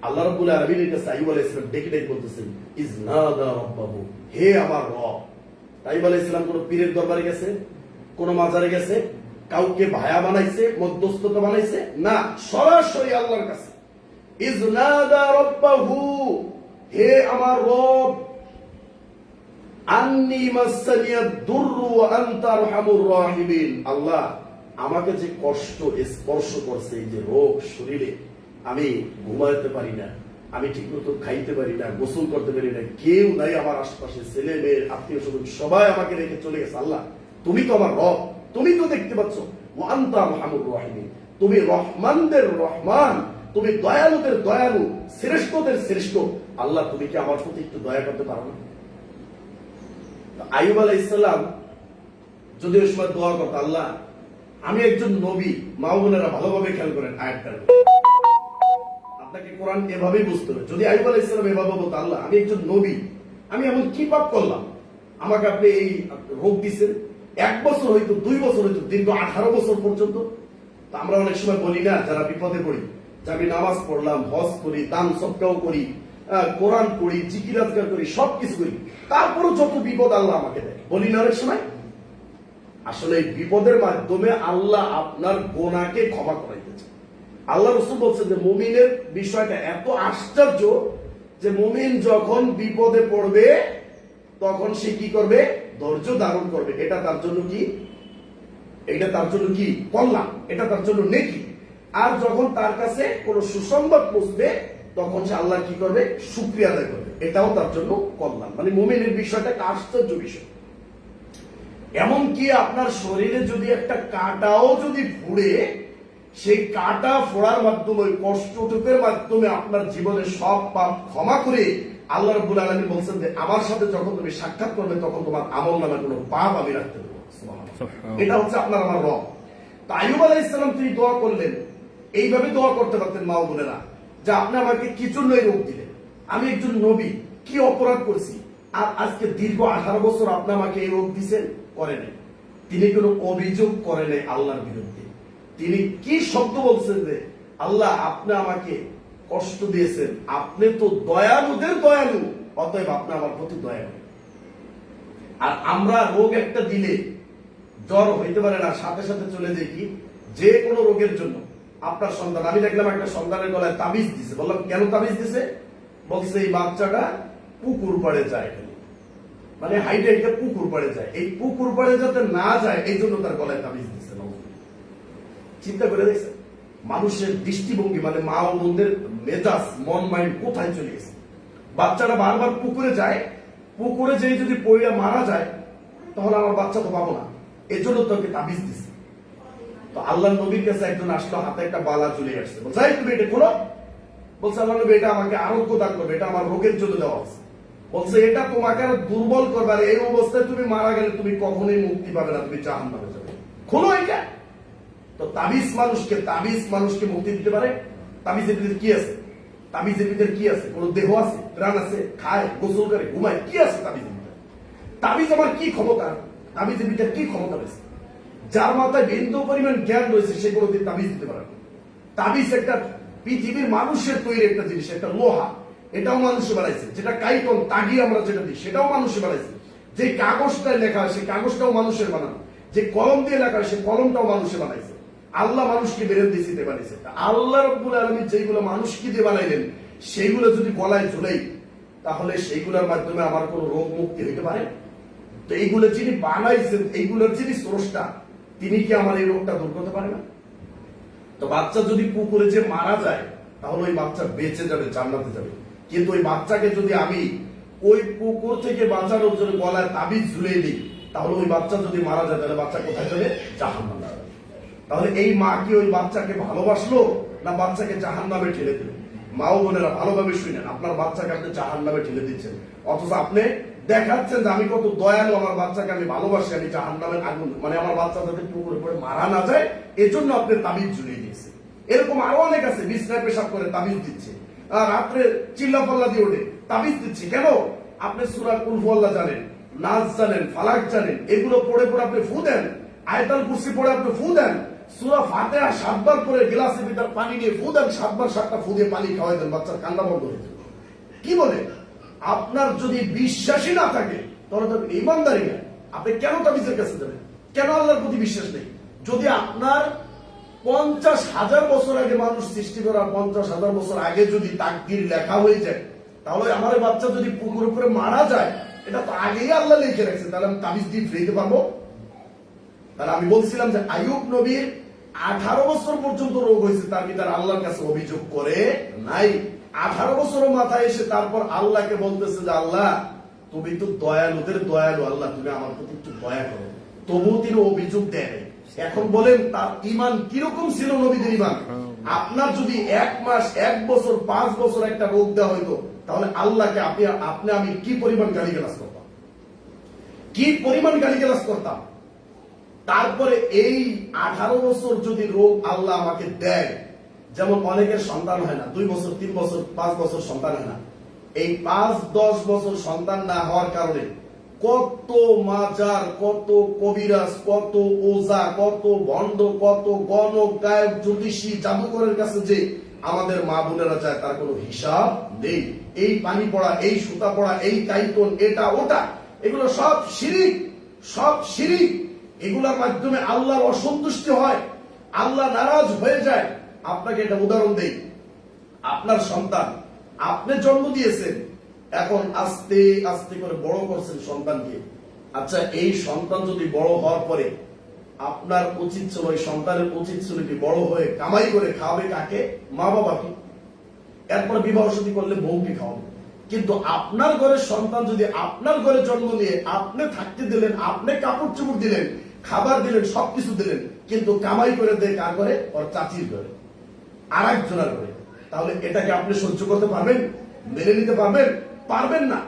[SPEAKER 2] আল্লাহ রাব্বুল আলামিনের কাছে আইয়ুব আলাইহিস সালাম ডেকে ডেকে বলতেছেন, ইয নাদা রাব্বাহু, হে আমার রব। আইয়ুব আলাইহিস সালাম কোন পীরের দরবারে গেছে, কোন মাজারে গেছে, কাউকে ভায়া বানাইছে, মধ্যস্থতা বানাইছে না, সরাসরি আল্লাহর কাছে। ইয নাদা রাব্বাহু, হে আমার রব, আন্নী মাসসানিয়া দুররু ওয়া আনতা আরহামুর রাহিমিন। আল্লাহ, আমাকে যে কষ্ট স্পর্শ করছে, এই যে রোগ শরীরে, আমি ঘুমাতে পারি না, আমি ঠিকমতো খাইতে পারি না, গোসল করতে পারি না, কেউ নাই আমার আশেপাশে, ছেলে মেয়ে আত্মীয় স্বজন সবাই আমাকে রেখে চলে গেছে। আল্লাহ, তুমি তো আমার রব, তুমি তো দেখতে পাচ্ছ। ওয়া আনতা আরহামুর রাহিমিন, তুমি রহমানদের রহমান, তুমি দয়ালুদের দয়ালু, শ্রেষ্ঠদের শ্রেষ্ঠ। আল্লাহ, তুমি কি আমার প্রতি একটু দয়া করতে পারো না? আইয়ুব আলাইহিস সালাম যদি ওই সময় দোয়া করত, আল্লাহ, আমি একজন নবী। মা বোনেরা ভালোভাবে খেয়াল করেন আয়াতটা, আপনাকে কোরআন এভাবেই বুঝতে হবে। যদি আইয়ুব আলাইহিস সালাম এভাবে বলতো, আল্লাহ, আমি একজন নবী, আমি এমন কি পাপ করলাম, আমাকে আপনি এই রোগ দিচ্ছেন, 1 বছর হইতো, 2 বছর হইতো, দীর্ঘ 18 বছর পর্যন্ত। তো আমরা অনেক সময় বলি না, যারা বিপদে পড়ি, যে আমি নামাজ পড়লাম, হজ করি, দান সদকাও করি, কোরআন পড়ি, জিকির আজকার করি, সবকিছু করি, তারপরও যত বিপদ আল্লাহ আমাকে দেয়, বলি না অনেক সময়? আসলে এই বিপদের মাধ্যমে আল্লাহ আপনার গোনাকে ক্ষমা করাইতেছে। আল্লাহ রাসূল বলছেন যে মুমিনের বিষয়টা এত আশ্চর্য, যে মুমিন যখন বিপদে পড়বে তখন সে কি করবে? ধৈর্য ধারণ করবে। এটা তার জন্য কি? এটা তার জন্য কি? কল্যাণ, এটা তার জন্য নেকি। আর যখন তার কাছে কোনো সুসংবাদ পৌঁছবে, তখন সে আল্লাহ কি করবে? শুকরিয়া আদায় করবে। এটাও তার জন্য কল্যাণ। মানে মুমিনের বিষয়টা একটা আশ্চর্য বিষয়। এমনকি আপনার শরীরে যদি একটা কাঁটাও যদি ফুড়ে, সেই কাটা ফোড়ার মাধ্যমে, ওই কষ্টটুকের মাধ্যমে আপনার জীবনের সব পাপ ক্ষমা করে আল্লাহ রাব্বুল আলামিন বলছেন যে আমার সাথে যখন তুমি সাক্ষাৎ করবে তখন তোমার আমল নামে কোনো পাপ আমি রাখতে দেবো। এটা হচ্ছে আপনার আমার রব। তো আইয়ুব আলাইহিস সালাম তিনি দোয়া করলেন, এইভাবে দোয়া করতে পারতেন মা ও বোনেরা, যে আপনি আমাকে কি জন্য এই রোগ দিলেন, আমি একজন নবী, কি অপরাধ করছি, আর আজকে দীর্ঘ 18 বছর আপনি আমাকে এই রোগ দিচ্ছেন? করেন। তিনি কোনো অভিযোগ করেন আল্লাহর বিরুদ্ধে। তিনি কি শব্দ বলছেন যে আল্লাহ আপনি আমাকে কষ্ট দিয়েছেন, আপনি তো দয়ালুদের দয়ালু, অতএব আপনি আমার প্রতি দয়ালু। আর আমরা রোগ একটা দিলে জ্বর হইতে পারে না, সাথে সাথে চলে যাই কি যে কোনো রোগের জন্য। আপনার সন্তান, আমি দেখলাম একটা সন্তানের গলায় তাবিজ দিছে, বললাম কেন তাবিজ দিছে? বলছে এই বাচ্চাটা পুকুর পাড়ে যায়, মানে হাইটে হাইটে পুকুর পাড়ে যায়, এই পুকুর পাড়ে যাতে না যায় এই জন্য তার গলায় তাবিজ দিছে। চিন্তা করে দেখছেন মানুষের দৃষ্টিভঙ্গি, মানে মা ও বোনদের মেজাজ, মন মাইন্ড কোথায় চলে গেছে। বাচ্চাটা বারবার পুকুরে যায়, পুকুরে যেই যদি পড়ে মারা যায় তাহলে আমার বাচ্চা তো পাবো না, এজন্য তোকে তাবিজ দিছে। তো আল্লাহ নবীর কাছে একজন আসলো, হাতে একটা বালা চলে আসছে, বলছে তুমি এটা খোলো। বলছে আল্লাহ নবী এটা আমাকে আরোগ্য দান করবে, এটা আমার রোগের জন্য দেওয়া আছে। বলছে এটা তোমাকে আরো দুর্বল করবে, আর এই অবস্থায় তুমি মারা গেলে তুমি কখনোই মুক্তি পাবে না, তুমি জাহান্নামে যাবে, খোলো এটা। তো তাবিজ মানুষকে মুক্তি দিতে পারে? তাবিজের ভিতরে কি আছে? তাবিজের ভিতরে কি আছে? কোন দেহ আছে, প্রাণ আছে, খায়, গোসল করে, ঘুমায়, কি আছে তাবিজের ভিতরে? তাবিজ আমার কি ক্ষমতা? তাবিজের ভিতরে কি ক্ষমতা রয়েছে? যার মাথায় বিন্দু পরিমাণ জ্ঞান রয়েছে সে কোনোদিন তাবিজ দিতে পারে না। তাবিজ একটা পৃথিবীর মানুষের তৈরি একটা জিনিস, একটা লোহা, এটাও মানুষে বানাইছে। যেটা কাইটন তাগি আমরা যেটা দিই সেটাও মানুষে বানাইছে। যে কাগজটায় লেখা হয় সেই কাগজটাও মানুষের বানানো, যে কলম দিয়ে লেখা হয় সেই কলমটাও মানুষে বানাইছে। আল্লাহ মানুষকে বেরেন দিতে বানিয়েছে। আল্লাহ রাব্বুল আলামিন যেগুলো মানুষকে দিয়ে বানাইলেন সেইগুলো যদি গলায় ঝুলাই তাহলে সেইগুলোর মাধ্যমে আমার কোন রোগ মুক্তি হইতে পারে? তো এইগুলো যিনি বানাইছেন, এইগুলোর যিনি স্রষ্টা, তিনি কি আমার এই রোগটা দূর করতে পারে না? তো বাচ্চা যদি পুকুরে যে মারা যায় তাহলে ওই বাচ্চা বেঁচে যাবে, জান্নাতে যাবে। কিন্তু ওই বাচ্চাকে যদি আমি ওই পুকুর থেকে বাঁচানোর জন্য গলায় তাবিজ ঝুলিয়ে দিই তাহলে ওই বাচ্চা যদি মারা যায় তাহলে বাচ্চা কোথায় যাবে? জাহান্নামে যাবে। তাহলে এই মা কি ওই বাচ্চাকে ভালোবাসলো না বাচ্চাকে জাহান্নামে ঠেলে দিল? মা ও বোনেরা ভালোভাবে শুনেন, আপনার বাচ্চাকে আপনি জাহান্নামে ঠেলে দিচ্ছেন, অথচ আপনি দেখাচ্ছেন যে আমি কত দয়ালু, আমার বাচ্চাকে আমি ভালোবাসি, আমি জাহান্নামের আগুন, মানে আমার বাচ্চা যাতে পুকুরে পড়ে মারা না যায় এজন্য আপনি তাবিজ ঝুলিয়ে দিয়েছেন। এরকম আরো অনেক আছে, বিছনায় পেশাব করে তাবিজ দিচ্ছে, রাত্রে চিল্লাপাল্লা দিয়ে ওঠে তাবিজ দিচ্ছে। কেন? আপনি সূরা কুল হুয়াল্লাহ জানেন, নাস জানেন, ফালাক জানেন, এগুলো পড়ে পড়ে আপনি ফু দেন, আয়াতুল কুরসি পড়ে আপনি ফু দেন, সূরা ফাতিহা 7 বার পরে গ্লাসের ভিতর পানি নিয়ে ফু দেন, 7 বার 7টা ফু দিয়ে পানি খাওয়াই দেন, বাচ্চার কান্না বন্ধ হয়ে যাবে। কি বলে? আপনার যদি বিশ্বাসই না থাকে তাহলে তো ইমানদারি না, আপনি কেন তাবিজের কাছে যাবেন? কেন আল্লাহর প্রতি বিশ্বাস নেই? যদি আপনার 50,000 বছর আগে মানুষ সৃষ্টি করা, 50,000 বছর আগে যদি তাকদীর লেখা হয়ে যায় তাহলে আমার বাচ্চা যদি পুকুর উপরে মারা যায় এটা তো আগেই আল্লাহ লিখে রাখছে, তাহলে আমি তাবিজ দিয়ে ফিরাইতে পারবো? তাহলে আমি বলছিলাম যে আইয়ুব নবীর 18 বছর পর্যন্ত রোগ হয়েছে, তার ভিতরে আল্লাহর কাছে অভিযোগ করে নাই। 18 বছরের মাথায় এসে তারপর আল্লাহকে বলতেছে যে আল্লাহ তুমি তো দয়ালুদের দয়ালু, আল্লাহ তুমি আমার প্রতি একটু দয়া করো, তবুও তিনি অভিযোগ দেয় নাই। এখন বলেন তার ইমান কিরকম ছিল? নবীদের ইমান। আপনার যদি 1 মাস, 1 বছর, 5 বছর একটা রোগ দেওয়া হইতো তাহলে আল্লাহকে আপনি আমি কি পরিমাণ গালিগালাজ করতাম, কি পরিমাণ গালিগালাজ করতাম। তারপরে এই 18 বছর যদি রোগ আল্লাহ আমাকে দেয়, যেমন অনেকের সন্তান হয় না, 2 বছর, 3 বছর, 5 বছর সন্তান হয় না, এই 5-10 বছর সন্তান না হওয়ার কারণে কত মাজার, কত কবিরাজ, কত ওজা, কত ভণ্ড, কত গণক, গায়ক, জ্যোতিষী, জাদুকরের কাছে যে আমাদের মা বোনেরা যায় তার কোনো হিসাব নেই। এই পানি পড়া, এই সুতা পড়া, এই কাইতন, এটা ওটা, এগুলো সব শিরিক, সব শিরিক। এগুলোর মাধ্যমে আল্লাহর অসন্তুষ্টি হয়, আল্লাহ নারাজ হয়ে যায়। আপনাকে একটা উদাহরণ দেই, আপনার সন্তান, আপনি জন্ম দিয়েছেন, এখন আস্তে আস্তে করে বড় করছেন সন্তানকে। আচ্ছা, এই সন্তান যদি বড় হওয়ার পরে আপনার উচিত ছিল, ওই সন্তানের উচিত ছিল কি বড় হয়ে কামাই করে খাওয়াবে কাকে? মা বাবাকে। এরপর বিবাহ শাদী করলে বউকে খাওয়াবে। কিন্তু আপনার ঘরের সন্তান যদি আপনার ঘরে জন্ম নিয়ে আপনি থাকতে দিলেন, আপনি কাপড় চোপড় দিলেন, খাবার দিলেন, সবকিছু দিলেন, কিন্তু কামাই করে দেয় কার করে? ওর চাচির করে, আর একজনের করে। তাহলে এটাকে আপনি সহ্য করতে পারবেন? মেনে নিতে পারবেন? পারবেন না।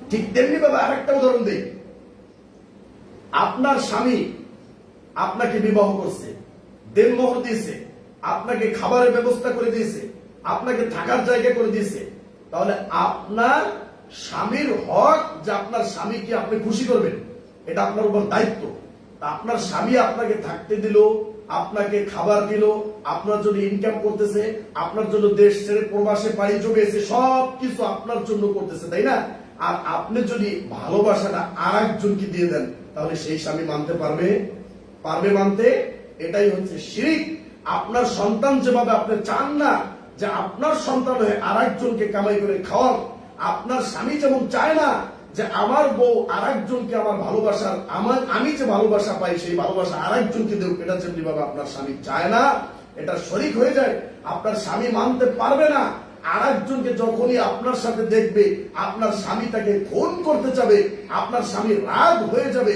[SPEAKER 2] ঠিক তেমনি ভাবে আরেকটা উদাহরণ দেই। আপনার স্বামী আপনাকে বিবাহ করছে, দেনমোহর দিয়েছে, আপনাকে খাবারের ব্যবস্থা করে দিয়েছে, আপনাকে থাকার জায়গা করে দিয়েছে। তাহলে আপনার স্বামীর হক যে আপনার স্বামীকে আপনি খুশি করবেন, এটা আপনার উপর দায়িত্ব। আপনার স্বামী আপনাকে থাকতে দিল, আপনাকে খাবার দিল, আপনার জন্য ইনকাম করতেছে, আপনার জন্য দেশ ছেড়ে প্রবাসে পাড়ি জমিয়েছে, সবকিছু আপনার জন্য করতেছে, তাই না? আর আপনি যদি ভালোবাসাটা আর একজনকে দিয়ে দেন, তাহলে সেই স্বামী মানতে পারবে? পারবে মানতে? এটাই হচ্ছে শিরক। আপনার সন্তান যেভাবে আপনি চান না যে আপনার সন্তান হয়ে আর একজনকে কামাই করে খাওয়ান, আপনার স্বামী যেমন চায় না যে আমার বউ আর একজনকে আমার ভালোবাসার আমি যে ভালোবাসা পাই সেই ভালোবাসা আর একজনকে দেব, এটা যেমনি ভাবে আপনার স্বামী চায় না, এটা শরিক হয়ে যায়। আপনার স্বামী মানতে পারবে না। আর একজনকে যখনই আপনার সাথে দেখবে, আপনার স্বামী তাকে খুন করতে যাবে, আপনার স্বামী রাগ হয়ে যাবে।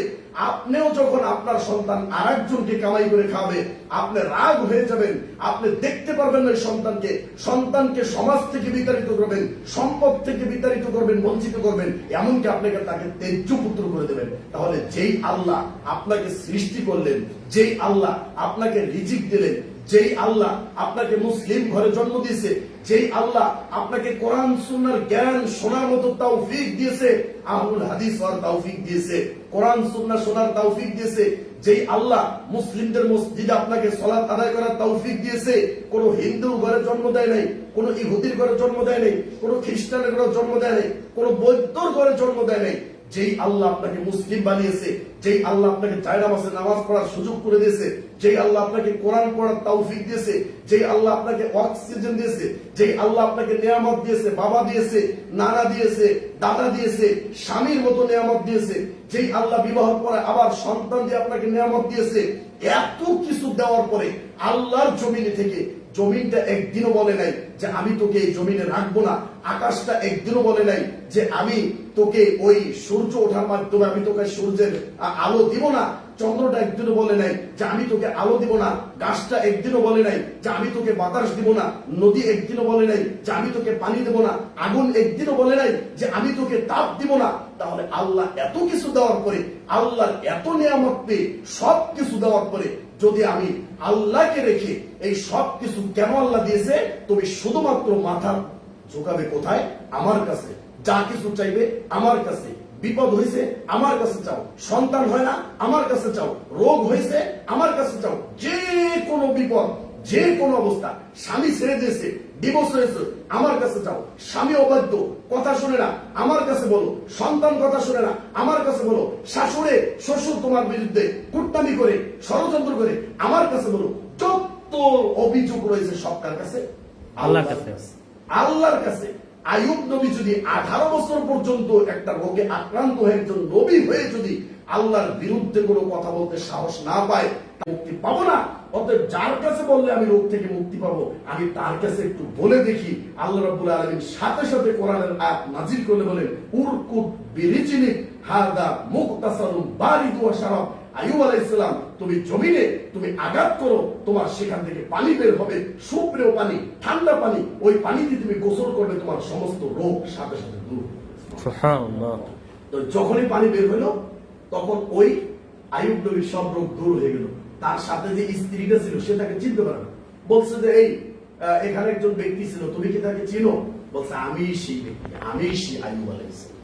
[SPEAKER 2] আপনিও যখন আপনার সন্তান আর একজনকে কামাই করে খাবে, আপনি রাগ হয়ে যাবেন, আপনি দেখতে পারবেন না সন্তানকে। সন্তানকে সমাজ থেকে বিতাড়িত করবেন, সম্পদ থেকে বিতাড়িত করবেন, বঞ্চিত করবেন, এমনকি আপনাকে তাকে তেজ্য পুত্র করে দেবেন। তাহলে যেই আল্লাহ আপনাকে সৃষ্টি করলেন, যেই আল্লাহ আপনাকে রিজিক দিলেন, যেই আল্লাহ আপনাকে মুসলিম ঘরে জন্ম দিয়েছে, যেই আল্লাহ আপনাকে কোরআন সুন্নাহর জ্ঞান শোনার মতো তৌফিক দিয়েছে, আহলুল হাদিস হওয়ার তৌফিক দিয়েছে, কোরআন সুন্নাহ শোনার তৌফিক দিয়েছে, যেই আল্লাহ মুসলিমদের মসজিদে আপনাকে সালাত আদায় করার তৌফিক দিয়েছে, কোন হিন্দুর ঘরে জন্ম দেয় নাই, কোন ইহুদির ঘরে জন্ম দেয় নাই, কোন খ্রিস্টানের ঘরে জন্ম দেয় নাই, কোন বৌদ্ধর ঘরে জন্ম দেয় নাই। যেই আল্লাহ আপনাকে মুসলিম বানিয়েছে, যেই আল্লাহ আপনাকে জায়নামাজে নামাজ পড়ার সুযোগ করে দিয়েছে, যেই আল্লাহ আপনাকে কোরআন পড়ার তৌফিক দিয়েছে, যেই আল্লাহ আপনাকে অক্সিজেন দিয়েছে, যেই আল্লাহ আপনাকে নিয়ামত দিয়েছে, বাবা দিয়েছে, নানা দিয়েছে, দাদা দিয়েছে, স্বামীর মতো নিয়ামত দিয়েছে, যেই আল্লাহ বিবাহের পরে আবার সন্তান দিয়ে আপনাকে নিয়ামত দিয়েছে, এত কিছু দেওয়ার পরে আল্লাহর জমিনে থেকে জমিনটা একদিনও বলে নাই যে আমি তোকে এই জমিনে রাখবো না, আকাশটা একদিনও বলে নাই যে আমি তোকে ওই সূর্য ওঠার মাধ্যমে আমি তোকে সূর্যের আলো দিব না, চন্দ্রটা একদিনও বলে নাই যে আমি তোকে আলো দিব না, গাছটা একদিনও বলে নাই যে আমি তোকে বাতাস দিব না, নদী একদিনও বলে নাই যে আমি তোকে পানি দেব না, আগুন একদিনও বলে নাই যে আমি তোকে তাপ দিব না। তাহলে আল্লাহ এত কিছু দেওয়ার পরে, আল্লাহর এত নিয়ামত পেয়ে, সব কিছু দেওয়ার পরে যদি আমি আল্লাহকে রেখে এই সব কিছু কেন আল্লাহ দিয়েছে, তুমি শুধুমাত্র মাথা ঝোঁকাবে কোথায়? আমার কাছে। যা কিছু চাইবে আমার কাছে। বিপদ হয়েছে আমার কাছে চাও, সন্তান হয় না আমার কাছে চাও, রোগ হয়েছে আমার কাছে চাও, যে কোনো বিপদ, যে কোনো অবস্থা, স্বামী ছেড়ে দিয়েছে, ডিভোর্স হয়েছে আমার কাছে চাও, স্বামী অবাধ্য, কথা শুনে না আমার কাছে বলো, সন্তান কথা শুনে না আমার কাছে বলো, শাশুড়ে শ্বশুর তোমার বিরুদ্ধে কুটনামি করে, ষড়যন্ত্র করে আমার কাছে বলো, যত অভিযোগ রয়েছে সবটার কাছে? আল্লাহর কাছে। আল্লাহর কাছে। আইয়ুব নবী যদি 18 বছর পর্যন্ত একটা রোগে আক্রান্ত হয়ে একজন নবী হয়ে যদি আল্লাহর বিরুদ্ধে কোনো কথা বলতে সাহস না পায়, মুক্তি পাবো না। অতএব যার কাছে বললে আমি রোগ থেকে মুক্তি পাবো, আমি তার কাছে একটু বলে দেখি। আল্লাহ রাব্বুল আলামিন সাথে সাথে কোরআনের আয়াত নাজিল করলে বলেন, উরকুদ বিরিজলিক হাদা মুগতাসালুম বারিদু ওয়া শারাব। আইয়ুব আলাইহিস সালাম, তুমি জমিনে তুমি আঘাত করো, তোমার সেখান থেকে পানি বের হবে, সুপ্রিয় পানি, ঠান্ডা পানি, ওই পানি দিয়ে তুমি গোসল করবে, তোমার সমস্ত রোগ সাথে সাথে দূর। সুবহানাল্লাহ। তো যখনই পানি বের হলো, তখন ওই আইয়ুব নবীর সব রোগ দূর হয়ে গেল। তার সাথে যে স্ত্রীটা ছিল সে তাকে চিনতে পারে না, বলছে যে এই এখানে একজন ব্যক্তি ছিল, তুমি কি তাকে চিনো? বলছে আমি সেই ব্যক্তি, আমি সেই আইয়ুব আলাইহিস সালাম।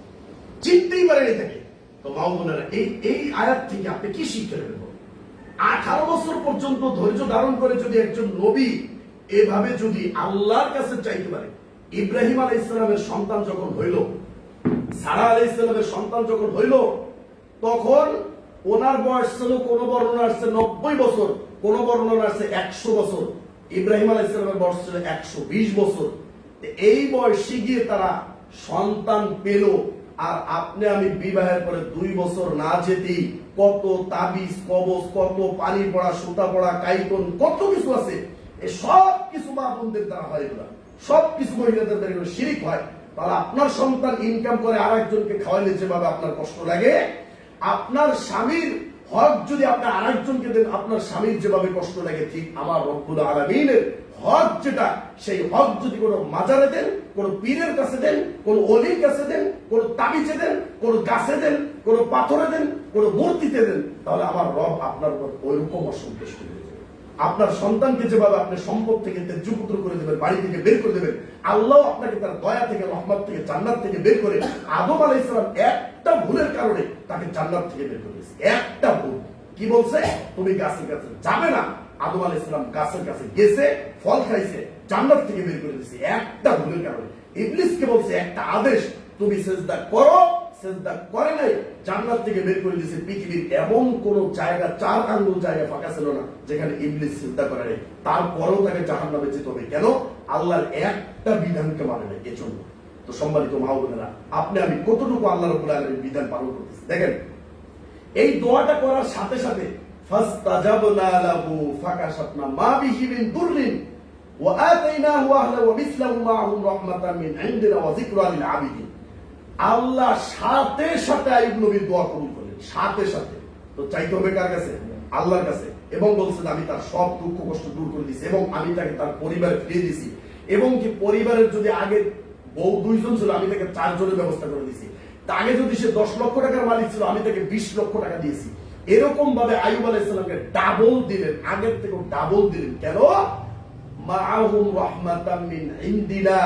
[SPEAKER 2] চিনতেই পারেনি তাকে। তো মা বোনেরা, এই আয়াত থেকে আপনি কি শিক্ষা নেবেন? 18 বছর পর্যন্ত ধৈর্য ধারণ করে যদি একজন নবী এভাবে যদি আল্লাহর কাছে চাইতে পারে। ইব্রাহিম আলাইহিস সালামের সন্তান যখন হইল, সারা আলাইহিস সালামের সন্তান যখন হইল, তখন ওনার বয়স ছিল, কোন বর্ণনা আসছে 90 বছর, কোন বর্ণনা আসছে 100 বছর। ইব্রাহিম আলাইহিস সালামের বয়স ছিল 120 বছর। এই বয়সে গিয়ে তারা সন্তান পেল। আর আপনি আমি বিবাহের পরে 2 বছর না যেতেই কত তাবিজ কবজ, কত পানি পড়া, সুতা পড়া, কাইতন, কত কিছু আছে। এই সব কিছু মা বোনদের দ্বারা হয়, এগুলা সব কিছু মহিলাদের দ্বারা এগুলো শিরিক হয়। তাহলে আপনার সন্তান ইনকাম করে আর একজনকে খাওয়াইলে যেভাবে আপনার কষ্ট লাগে, আপনার স্বামীর হক যদি আপনি আরেকজনকে দেন, আপনার স্বামীর যেভাবে কষ্ট লাগে, ঠিক আমার রব্বুল আলামিনের হক যেটা, সেই হক যদি কোনো মাজারে দেন, কোনো পীরের কাছে দেন, কোনো অলির কাছে দেন, কোনো তাবিজে দেন, কোনো গাছে দেন, কোনো পাথরে দেন, কোনো মূর্তিতে দেন, তাহলে আমার রব আপনার উপর ওইরকম অসন্তুষ্ট হয়ে যাবে। আপনার সন্তানকে যেভাবে আপনি সম্পদ থেকে ত্যায্যপুত্র করে দেবেন, বাড়ি থেকে বের করে দেবেন, আল্লাহ আপনাকে তার দয়া থেকে, রহমত থেকে, জান্নাত থেকে বের করে, আদম আলাইহিস সালাম একটা ভুলের কারণে তাকে জান্নাত থেকে বের করে দিয়েছে। একটা ভুল। কি বলছে? তুমি গাছের কাছে যাবে না। আদম আলাইহিস সালাম গাছের কাছে গেছে, ফল খাইছে, জান্নাত থেকে বের করে দিয়েছে একটা ভুলের কারণে। ইবলিসকে বলছে একটা আদেশ, তুমি সিজদা করো, সিজদা করে নাই, জান্নাত থেকে বের করে দিয়েছে। পৃথিবীর এমন কোন জায়গা, 4 আঙ্গুল জায়গা ফাঁকা ছিল না যেখানে ইবলিস সিজদা করে নাই। তারপরেও তাকে জাহান্নামে যেতে হবে। কেন? আল্লাহর একটা বিধানকে মানে নাই, এজন্য। তো সম্মানিত মা ও বোনেরা, আপনি আমি কতটুকু আল্লাহ রাব্বুল আলামিনের বিধান পালন করতেছি দেখেন। এই দোয়াটা করার সাথে সাথে ফাস্তাজাবনা লাহু ফাকাশাফনা মা বিহি মিন দুররিন ওয়া আতাইনাহু আহলা ওয়া মিসলাহু মাআহুম রাহমাতাম মিন ইনদিনা ওয়া যিকরা লিল আবিদিন। আল্লাহ সাথে সাথে আইয়ুব নবীর দোয়া কবুল করলেন, সাথে সাথে। তো চাইতে হবে কার কাছে? আল্লাহর কাছে। এবং বলছেন আমি তার সব দুঃখ কষ্ট দূর করে দিয়েছি এবং আমি তাকে তার পরিবারে ফিরিয়ে দিয়েছি। এবং কি পরিবারের যদি আগে বউ 2 জন ছিল, আমি তাকে 4 জনের ব্যবস্থা করে দিয়েছি। আগে যদি সে 10 লক্ষ টাকার মালিক ছিল, আমি তাকে 20 লক্ষ টাকা দিয়েছি। এরকম ভাবে আইয়ুব আলাইহিস সালামকে ডাবল দিলেন, আগের থেকে ডাবল দিলেন। কেন? মাআহুম রাহমাতাম মিন ইনদিনা,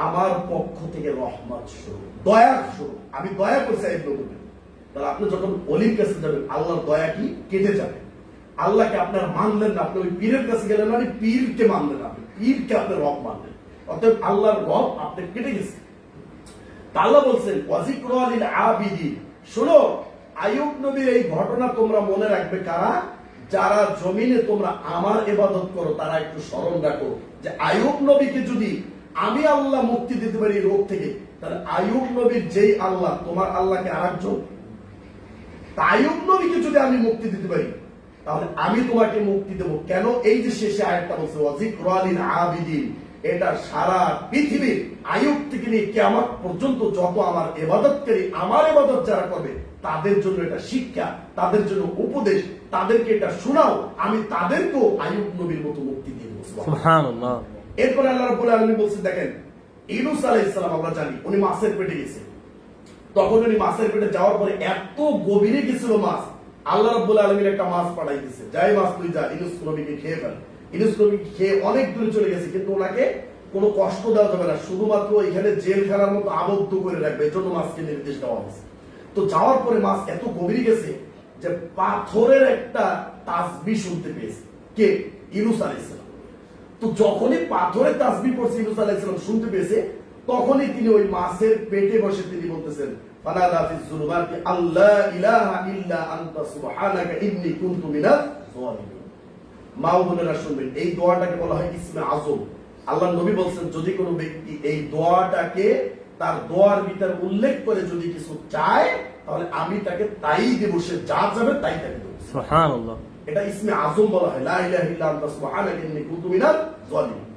[SPEAKER 2] আমার পক্ষ থেকে রহমত স্বরূপ, দয়া স্বরূপ, আমি দয়া করছি আইয়ুব নবীকে। তাহলে আপনি যখন ওলির কাছে যাবেন, আল্লাহর দয়া কি কেটে যাবে। আল্লাহকে আপনার মানলেন না, আপনি ওই পীরের কাছে গেলেন, মানে পীরকে মানলেন, আপনি পীরকে আপনি রব মানলেন, অতএব আল্লাহর রব আপনি কেটে গেছে। আল্লাহ বলছেন ওয়াজিকরা লিল আবিদিন। শোনো, আইয়ুব নবীর এই ঘটনা তোমরা মনে রাখবে কারা? যারা জমিনে তোমরা আমার ইবাদত করো, তারা একটু স্মরণ রাখো যে আইয়ুব নবীকে যদি আমি আল্লাহ মুক্তি দিতে পারি রোগ থেকে, তাহলে আইয়ুব নবীর যেই আল্লাহ, তোমার আল্লাহকে আরেকজন। আইয়ুব নবীকে যদি আমি মুক্তি দিতে পারি, তাহলে আমি তোমাকে মুক্তি দেব। কেন? এই যে শেষে আয়াতটা বলছে ওয়াজিকরা লিল আবিদিন, এটা সারা পৃথিবীর আইয়ুব থেকে নিয়ে কিয়ামত পর্যন্ত যত আমার ইবাদতকারী, আমার ইবাদত যারা করবে, তাদের জন্য এটা শিক্ষা, তাদের জন্য উপদেশ, তাদেরকে এটা শোনাও, আমি তাদেরকেও আইয়ুব নবীর মতো মুক্তি দিয়ে দেব। সুবহানাল্লাহ। এরপর আল্লাহ রাব্বুল আলামিন বলছেন, দেখেন ইউনূস আলাইহিস সালাম আমরা জানি উনি মাছের পেটে গেছে। তখন উনি মাছের পেটে যাওয়ার পরে এত গভীরে গেছিল মাছ, আল্লাহ রাব্বুল আলামিন একটা মাছ পাঠাই দিয়েছে, যাই মাছ তুই যা ইউনূস নবীকে খেয়ে ফেল। ইউনূস নবী খেয়ে অনেক দূরে চলে গেছে, কিন্তু ওনাকে কোনো কষ্ট দেওয়া যাবে না, শুধুমাত্র এখানে জেল খেলার মতো আবদ্ধ করে রাখবে, এই জন্য মাছকে নির্দেশ দেওয়া হয়েছে। তো যাওয়ার পরে মাছ এত গভীরে গেছে যে পাথরের একটা তাসবিহ শুনতে পেয়েছে। কে? ইউনূস আলাইহিস সালাম। তো যখনই পাথরের তাসবিহ পড়ছে ইউনূস আলাইহিস সালাম শুনতে পেয়েছে, তখনই তিনি ওই মাছের পেটে বসে তিনি বলতেছেন ফানাদা ফিজ যুলুমাতি আল্লা ইলাহা ইল্লা আনতা সুবহানাকা ইন্নী কুনতু মিনাজ যালিমিন। মা ও বোনেরা শুনবেন, এই দোয়াটাকে বলা হয় ইসমে আযম। আল্লাহর নবী বলছেন যদি কোনো ব্যক্তি এই দোয়াটাকে তার দোয়ার ভিতরে উল্লেখ করে যদি কিছু চায়, তাহলে আমি তাকে তাই দেব, সে যা চাবে তাই তাকে দেব। সুবহানাল্লাহ। এটা ইসমে আযম বলা হয়, লা ইলাহা ইল্লা আনতা সুবহানাকা ইন্নী কুনতু মিনাজ যালিমিন।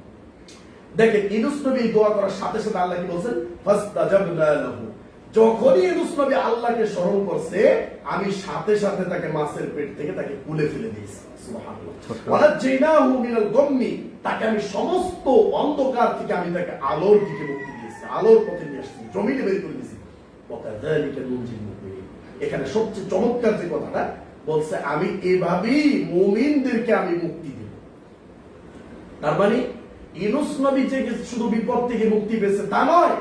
[SPEAKER 2] দেখেন ইউনূস নবী দোয়া করার সাথে সাথে আল্লাহ কি বলছেন? ফাস্তাজাবনা লাহু। যখনই ইউনূস নবী আল্লাহকে স্মরণ করছে, আমি সাথে সাথে তাকে মাছের পেট থেকে তাকে তুলে ফেলে দিয়েছি। সুবহানাল্লাহ। ওয়ানাজ্জাইনাহু মিনাল গাম্মি, তাকে আমি সমস্ত অন্ধকার থেকে আমি তাকে আলোর দিকে মুক্তি দিয়েছি, আলোর পথে নিয়ে আসছি, জমিনে বের করে দিয়েছি। ওয়াকাযালিকা নুনজিল মুমিনিন। এখানে সবচেয়ে চমৎকার যে কথাটা বলছে, আমি এভাবেই মুমিনদেরকে আমি মুক্তি দেব। তার মানে ইউনূস নবী যে শুধু বিপদ থেকে মুক্তি পেয়েছে তা নয়,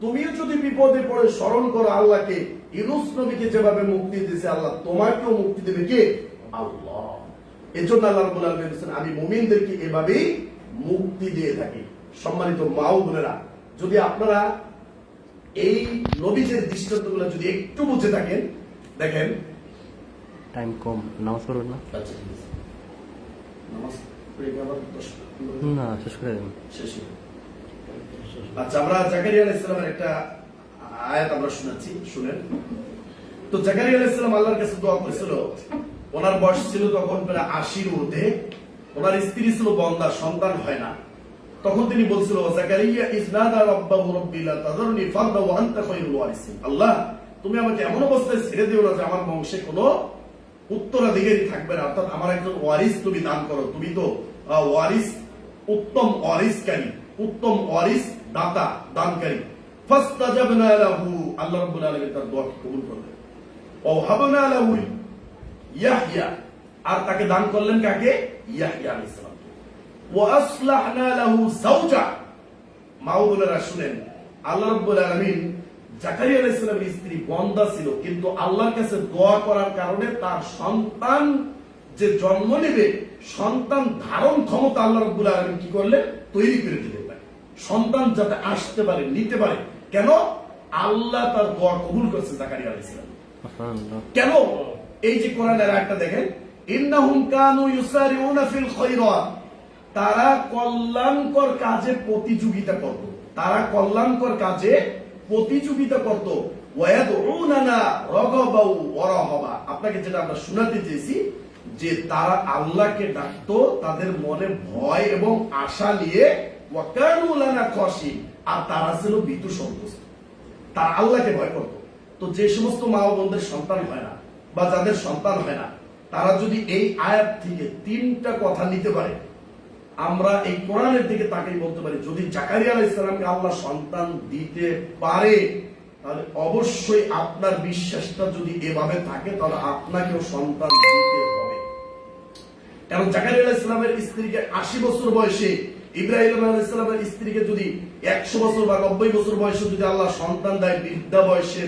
[SPEAKER 2] তুমিও যদি বিপদে পড়ে স্মরণ করো আল্লাহকে, ইউনূস নবীকে যেভাবে মুক্তি দিয়েছে আল্লাহ তোমাকেও মুক্তি দেবে। কে? আল্লাহ। এজন্য আল্লাহ রাব্বুল আলামিন বলেছেন আমি মুমিনদেরকে এভাবেই মুক্তি দিয়ে থাকি। সম্মানিত মা ও বোনেরা, যদি আপনারা এই নবীদের দৃষ্টান্তগুলো যদি একটু বুঝে থাকেন, দেখেন
[SPEAKER 3] টাইম কম, নামাজ পড়বেন না?
[SPEAKER 1] আচ্ছা ঠিক আছে, নামাজ পড়ে আবার 10
[SPEAKER 3] না, শেষ করে দেন।
[SPEAKER 1] শেষ। আচ্ছা, আমরা জাকারিয়া আলাইহিস সালামের একটা আয়াত আমরা শোনাচ্ছি, শুনেন। তো জাকারিয়া আলাইহিস সালাম আল্লাহর কাছে দোয়া করেছিল, ওনার বয়স ছিল তখন প্রায় 80-র ঊর্ধ্বে, ওনার স্ত্রী ছিল বন্দা, সন্তান হয় না। তখন তিনি বলছিল জাকারিয়া ইজনাদা রাব্বাহু রাব্বি লা তাযরনি ফারদা ওয়া আনতা খায়রুল ওয়ারিসিন। আল্লাহ, তুমি আমাকে এমন অবস্থায় ছেড়ে দিও না যে আমার বংশে কোনো
[SPEAKER 2] উত্তরাধিকারী থাকবে না, অর্থাৎ আমার একজন ওয়ারিস তুমি দান করো, তুমি তো ওয়ারিস, উত্তম ওয়ারিসকারী, উত্তম ওয়ারিস দাতা দানকারী। ফাস্তাজাবনা লাহু, আল্লাহ রাব্বুল আলামিন তার দোয়া কবুল করলেন। ওয়া হাবনা লাহু ইয়াহইয়া, আর তাকে দান করলেন কাকে? ইয়াহইয়া আলাইহিস সালাম। ওয়া আসলাহনা লাহু যাওজা, মা ও বোনেরা শুনেন, আল্লাহ রাব্বুল আলামিন জাকারিয়া আলাইহিস সালামের স্ত্রী বন্দা ছিল, কিন্তু আল্লাহর কাছে দোয়া করার কারণে তার সন্তান যে জন্ম নেবে, সন্তান ধারণ ক্ষমতা আল্লাহ রাব্বুল আলামিন কি করলেন? তৈরি করে দিলেন। সন্তান যাতে আসতে পারে, নিতে পারে। কেন? আল্লাহ তার দোয়া কবুল করছে জাকারিয়া আলাইহিস সালাম। কেন? এই যে কোরআনের আয়াতটা দেখেন, ইন্নাহুম কানু ইউসারিউনা ফিল খায়রাত, তারা কল্যাণকর কাজে প্রতিযোগিতা করত, তারা কল্যাণকর কাজে প্রতিযোগিতা করত। ওয়ায়াদউনানা রাগাবাও ওয়া রাহাবা, আপনাকে যেটা আমরা শোনাতে চেয়েছি যে তারা আল্লাহকে ডাকতো তাদের মনে ভয় এবং আশা নিয়ে। ওয়া কানু লানা খাশিন, আর তারা ছিল ভীতু সন্তুষ্ট, তারা আল্লাহকে ভয় করত। তো যে সমস্ত মা ও বোনদের সন্তান হয় না বা যাদের সন্তান হয় না, তারা যদি এই আয়াত থেকে 3টা কথা নিতে পারে, আমরা এই কোরআনের দিকে তাকেই বলতে পারি, যদি জাকারিয়া আলাইহিস সালামকে আল্লাহ সন্তান দিতে পারে, তাহলে অবশ্যই আপনার বিশ্বাসটা যদি এভাবে থাকে, তাহলে আপনাকেও সন্তান দিতে হবে। কারণ জাকারিয়া আলাইহিস সালামের স্ত্রীকে 80 বছর বয়সে, ইব্রাহিম আলাইহিস সালামের স্ত্রীকে যদি 100 বছর বা 90 বছর বয়সে যদি আল্লাহ সন্তান দেয়, বৃদ্ধা বয়সে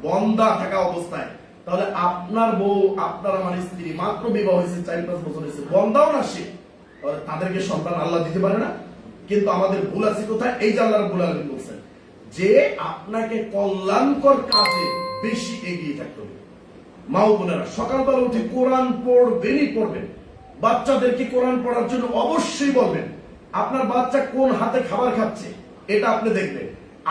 [SPEAKER 2] বন্দা থাকা অবস্থায়, তাহলে আপনার বউ, আপনার আমার স্ত্রী মাত্র বিবাহ হয়েছে 4-5 বছর হয়েছে, বন্দাও না সে, তাদেরকে সন্তান আল্লাহ দিতে পারে না। কিন্তু আমাদের ভুল আছে কোথায়? এই যে আল্লাহ রাব্বুল আলামিন বলছেন যে আপনাকে কল্যাণকর কাজে বেশি এগিয়ে থাকতে হবে। মা ও বোনেরা, সকালবেলা উঠে কোরআন পড়বেনই পড়বেন, বাচ্চাদেরকে কোরআন পড়ার জন্য অবশ্যই বলবেন। আপনার বাচ্চা কোন হাতে খাবার খাচ্ছে এটা আপনি দেখবেন,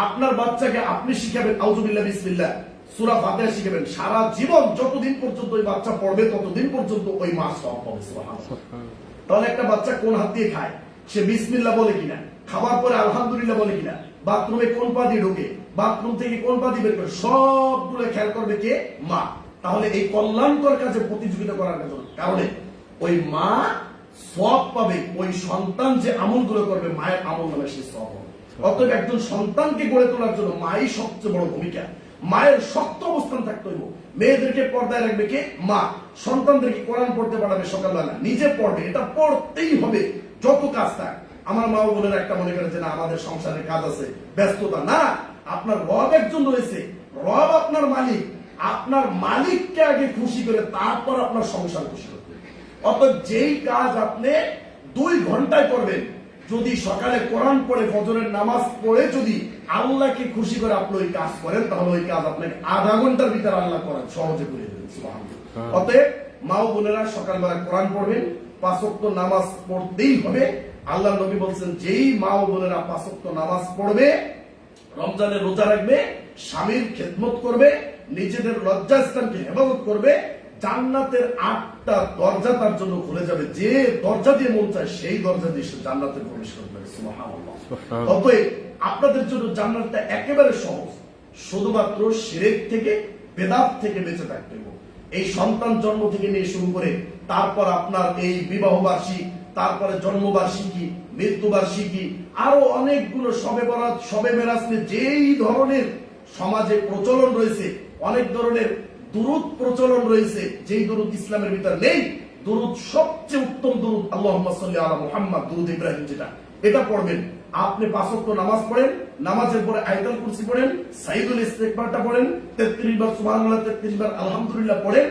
[SPEAKER 2] আপনার বাচ্চাকে আপনি শিখাবেন আউযুবিল্লাহ বিসমিল্লাহ, সূরা ফাতিহা শিখাবেন। সারা জীবন যতদিন পর্যন্ত ওই বাচ্চা পড়বে, ততদিন পর্যন্ত ওই মা সওয়াব পাবে। সুবহানাল্লাহ। তাহলে একটা বাচ্চা কোন হাত দিয়ে খায়, সে বিসমিল্লাহ বলে কিনা, খাবার পরে আলহামদুলিল্লাহ বলে কিনা, বাথরুমে কোন পা দিয়ে ঢোকে, বাথরুম থেকে কোন পা দিয়ে বের করে, সবগুলো খেয়াল করবে কে? মা। তাহলে এই কল্যাণকর কাজে প্রতিযোগিতা করার কারণে ওই মা সওয়াব পাবে, ওই সন্তান যে আমলগুলো করবে মায়ের আমল নামে সে সওয়াব হবে। অতএব একজন সন্তানকে গড়ে তোলার জন্য মাই সবচেয়ে বড় ভূমিকা। মায়ের শক্ত অবস্থান থাকতে হইব। মেয়েদেরকে পর্দায় রাখবে কে? মা। সন্তানদেরকে কোরআন পড়তে পাঠাবে সকালবেলা, নিজে পড়বে, এটা পড়তেই হবে যত কাজ থাক। আমার মা ও বোনেরা একটা মনে করে যে না আমাদের সংসারের কাজ আছে, ব্যস্ততা না, আপনার রব একজন রয়েছে, রব আপনার মালিক, আপনার মালিককে আগে খুশি করে তারপর আপনার সংসার খুশি করবে। অতএব যেই কাজ আপনি 2 ঘন্টায় করবেন, যদি সকালে কোরআন পড়ে ফজরের নামাজ পড়ে যদি আল্লাহকে খুশি করে আপনি ওই কাজ করেন, তাহলে ওই কাজ আপনাকে আধা ঘন্টার ভিতরে আল্লাহ করেন সহজে করে দেবেন। সুবহানাল্লাহ। অতএব মা ও বোনেরা সকালবেলা কোরআন পড়বেন, 5 ওয়াক্ত নামাজ পড়তেই হবে। আল্লাহ নবী বলছেন যেই মা ও বোনেরা 5 ওয়াক্ত নামাজ পড়বে, রমজানে রোজা রাখবে, স্বামীর খেদমত করবে, নিজেদের লজ্জাস্থানকে হেফাজত করবে, জান্নাতের 8টা দরজা তার জন্য খুলে যাবে। যে দরজা দিয়ে মন চায় সেই দরজা দিয়ে সে জান্নাতে প্রবেশ করবে। সুবহানাল্লাহ। অতএব আপনাদের জন্য জান্নাতটা একেবারে সহজ, শুধুমাত্র শিরক থেকে, বেদাত থেকে বেঁচে থাকতে হবে। এই সন্তান জন্ম থেকে নিয়ে শুরু করে তারপর আপনার এই বিবাহ বার্ষিকী, তারপরে জন্মবার্ষিকী, মৃত্যুবার্ষিকী, আরো অনেকগুলো শবে বরাত, শবে মেরাজ নিয়ে যেই ধরনের সমাজে প্রচলন রয়েছে, অনেক ধরনের দুরূদ প্রচলন রয়েছে, যেই দুরূদ ইসলামের ভিতর নেই। দুরূদ সবচেয়ে উত্তম দুরূদ আল্লাহুম্মা সাল্লি আলা মুহাম্মাদ, দুরূদ ইব্রাহিম, যেটা এটা পড়বেন। আপনি 5 ওয়াক্ত নামাজ পড়েন, নামাজের পরে আয়াতুল কুরসি পড়েন, সাইয়্যিদুল ইস্তিগফারটা পড়েন, 33 বার সুবহানাল্লাহ, 33 বার আলহামদুলিল্লাহ পড়েন,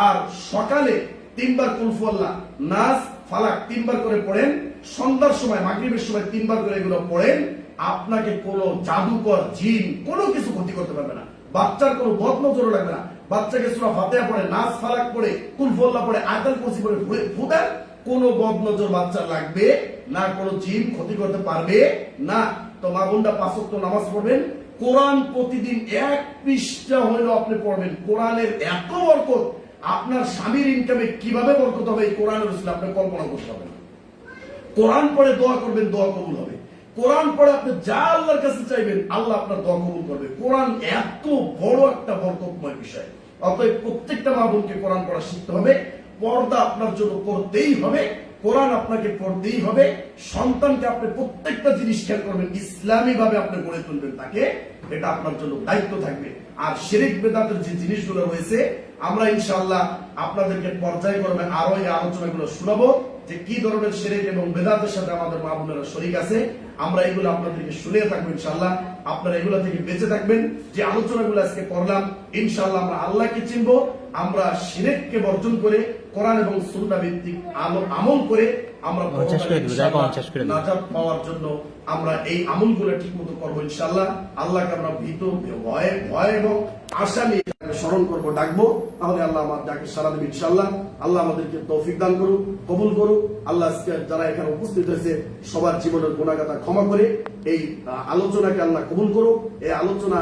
[SPEAKER 2] আর সকালে 3 বার কুল হুয়াল্লাহ, নাস, ফালাক 3 বার করে পড়েন, সন্ধ্যার সময় মাগরিবের সময় 3 বার করে এগুলো পড়েন। আপনাকে কোনো জাদুকর জিন কোনো কিছু ক্ষতি করতে পারবে না, বাচ্চার কোনো বদনজর লাগবে না। বাচ্চাকে সূরা ফাতিহা পড়ে, নাস, ফালাক পড়ে, কুল হুয়াল্লাহ পড়ে, আয়াতুল কুরসি পড়ে ফুদান, কোনো বদনজর বাচ্চা লাগবে না, কোনো জিন ক্ষতি করতে পারবে না। তো মা বোনরা 5 ওয়াক্ত নামাজ পড়বেন, কোরআন প্রতিদিন 1 পৃষ্ঠা হলেও আপনি পড়বেন। কোরআনের এত বরকত, আপনার স্বামীর ইনকামে কিভাবে বরকত হবে এই কোরআনের উসিলা আপনি কল্পনা করতে হবে না। কোরআন পড়ে দোয়া করবেন, দোয়া কবুল হবে। কোরআন পড়ে আপনি যা আল্লাহর কাছে চাইবেন, আল্লাহ আপনার দোয়া কবুল করবে। কোরআন এত বড় একটা বরকতময় বিষয়। অতএব প্রত্যেকটা মা বোনকে কোরআন পড়া শিখতে হবে, পর্দা আপনার জন্য করতেই হবে, কোরআন আপনাকে পড়তেই হবে, সন্তানকে আপনি প্রত্যেকটা জিনিস খেয়াল করবেন, ইসলামী ভাবে আপনি গড়ে তুলবেন তাকে, এটা আপনার জন্য দায়িত্ব থাকবে। আর শিরক বেদাতের যে জিনিসগুলো রয়েছে আমরা ইনশাআল্লাহ আপনাদেরকে পর্যায়ক্রমে আরো এই আলোচনাগুলো শোনাবো, যে কি ধরনের শিরক এবং বেদাতের সাথে আমাদের মা বোনেরা শরীক আছে, আমরা এগুলো আপনাদেরকে শুনিয়ে থাকবো ইনশাআল্লাহ। আপনারা এগুলো থেকে বেঁচে থাকবেন। যে আলোচনাগুলো আজকে করলাম ইনশাআল্লাহ আমরা আল্লাহকে চিনবো, আমরা শিরককে বর্জন করে কোরআন এবং সুন্নাহ ভিত্তিক আমল করে আমরা নাজাত পাওয়ার জন্য আমরা এই আমলগুলো ঠিকমতো করবো ইনশাআল্লাহ। আল্লাহকে আমরা ভীত ভয় এবং আশা নিয়ে স্মরণ করবো, ডাকবো, তাহলে আল্লাহ আমার ডাকে সারা দেবে ইনশাআল্লাহ। আল্লাহ আমাদেরকে তৌফিক দান করুক, কবুল করুক। আল্লাহ আজকে যারা এখানে উপস্থিত হয়েছে সবার জীবনের গুনাহগাতা ক্ষমা করে এই আলোচনাকে আল্লাহ কবুল করুক। এই আলোচনা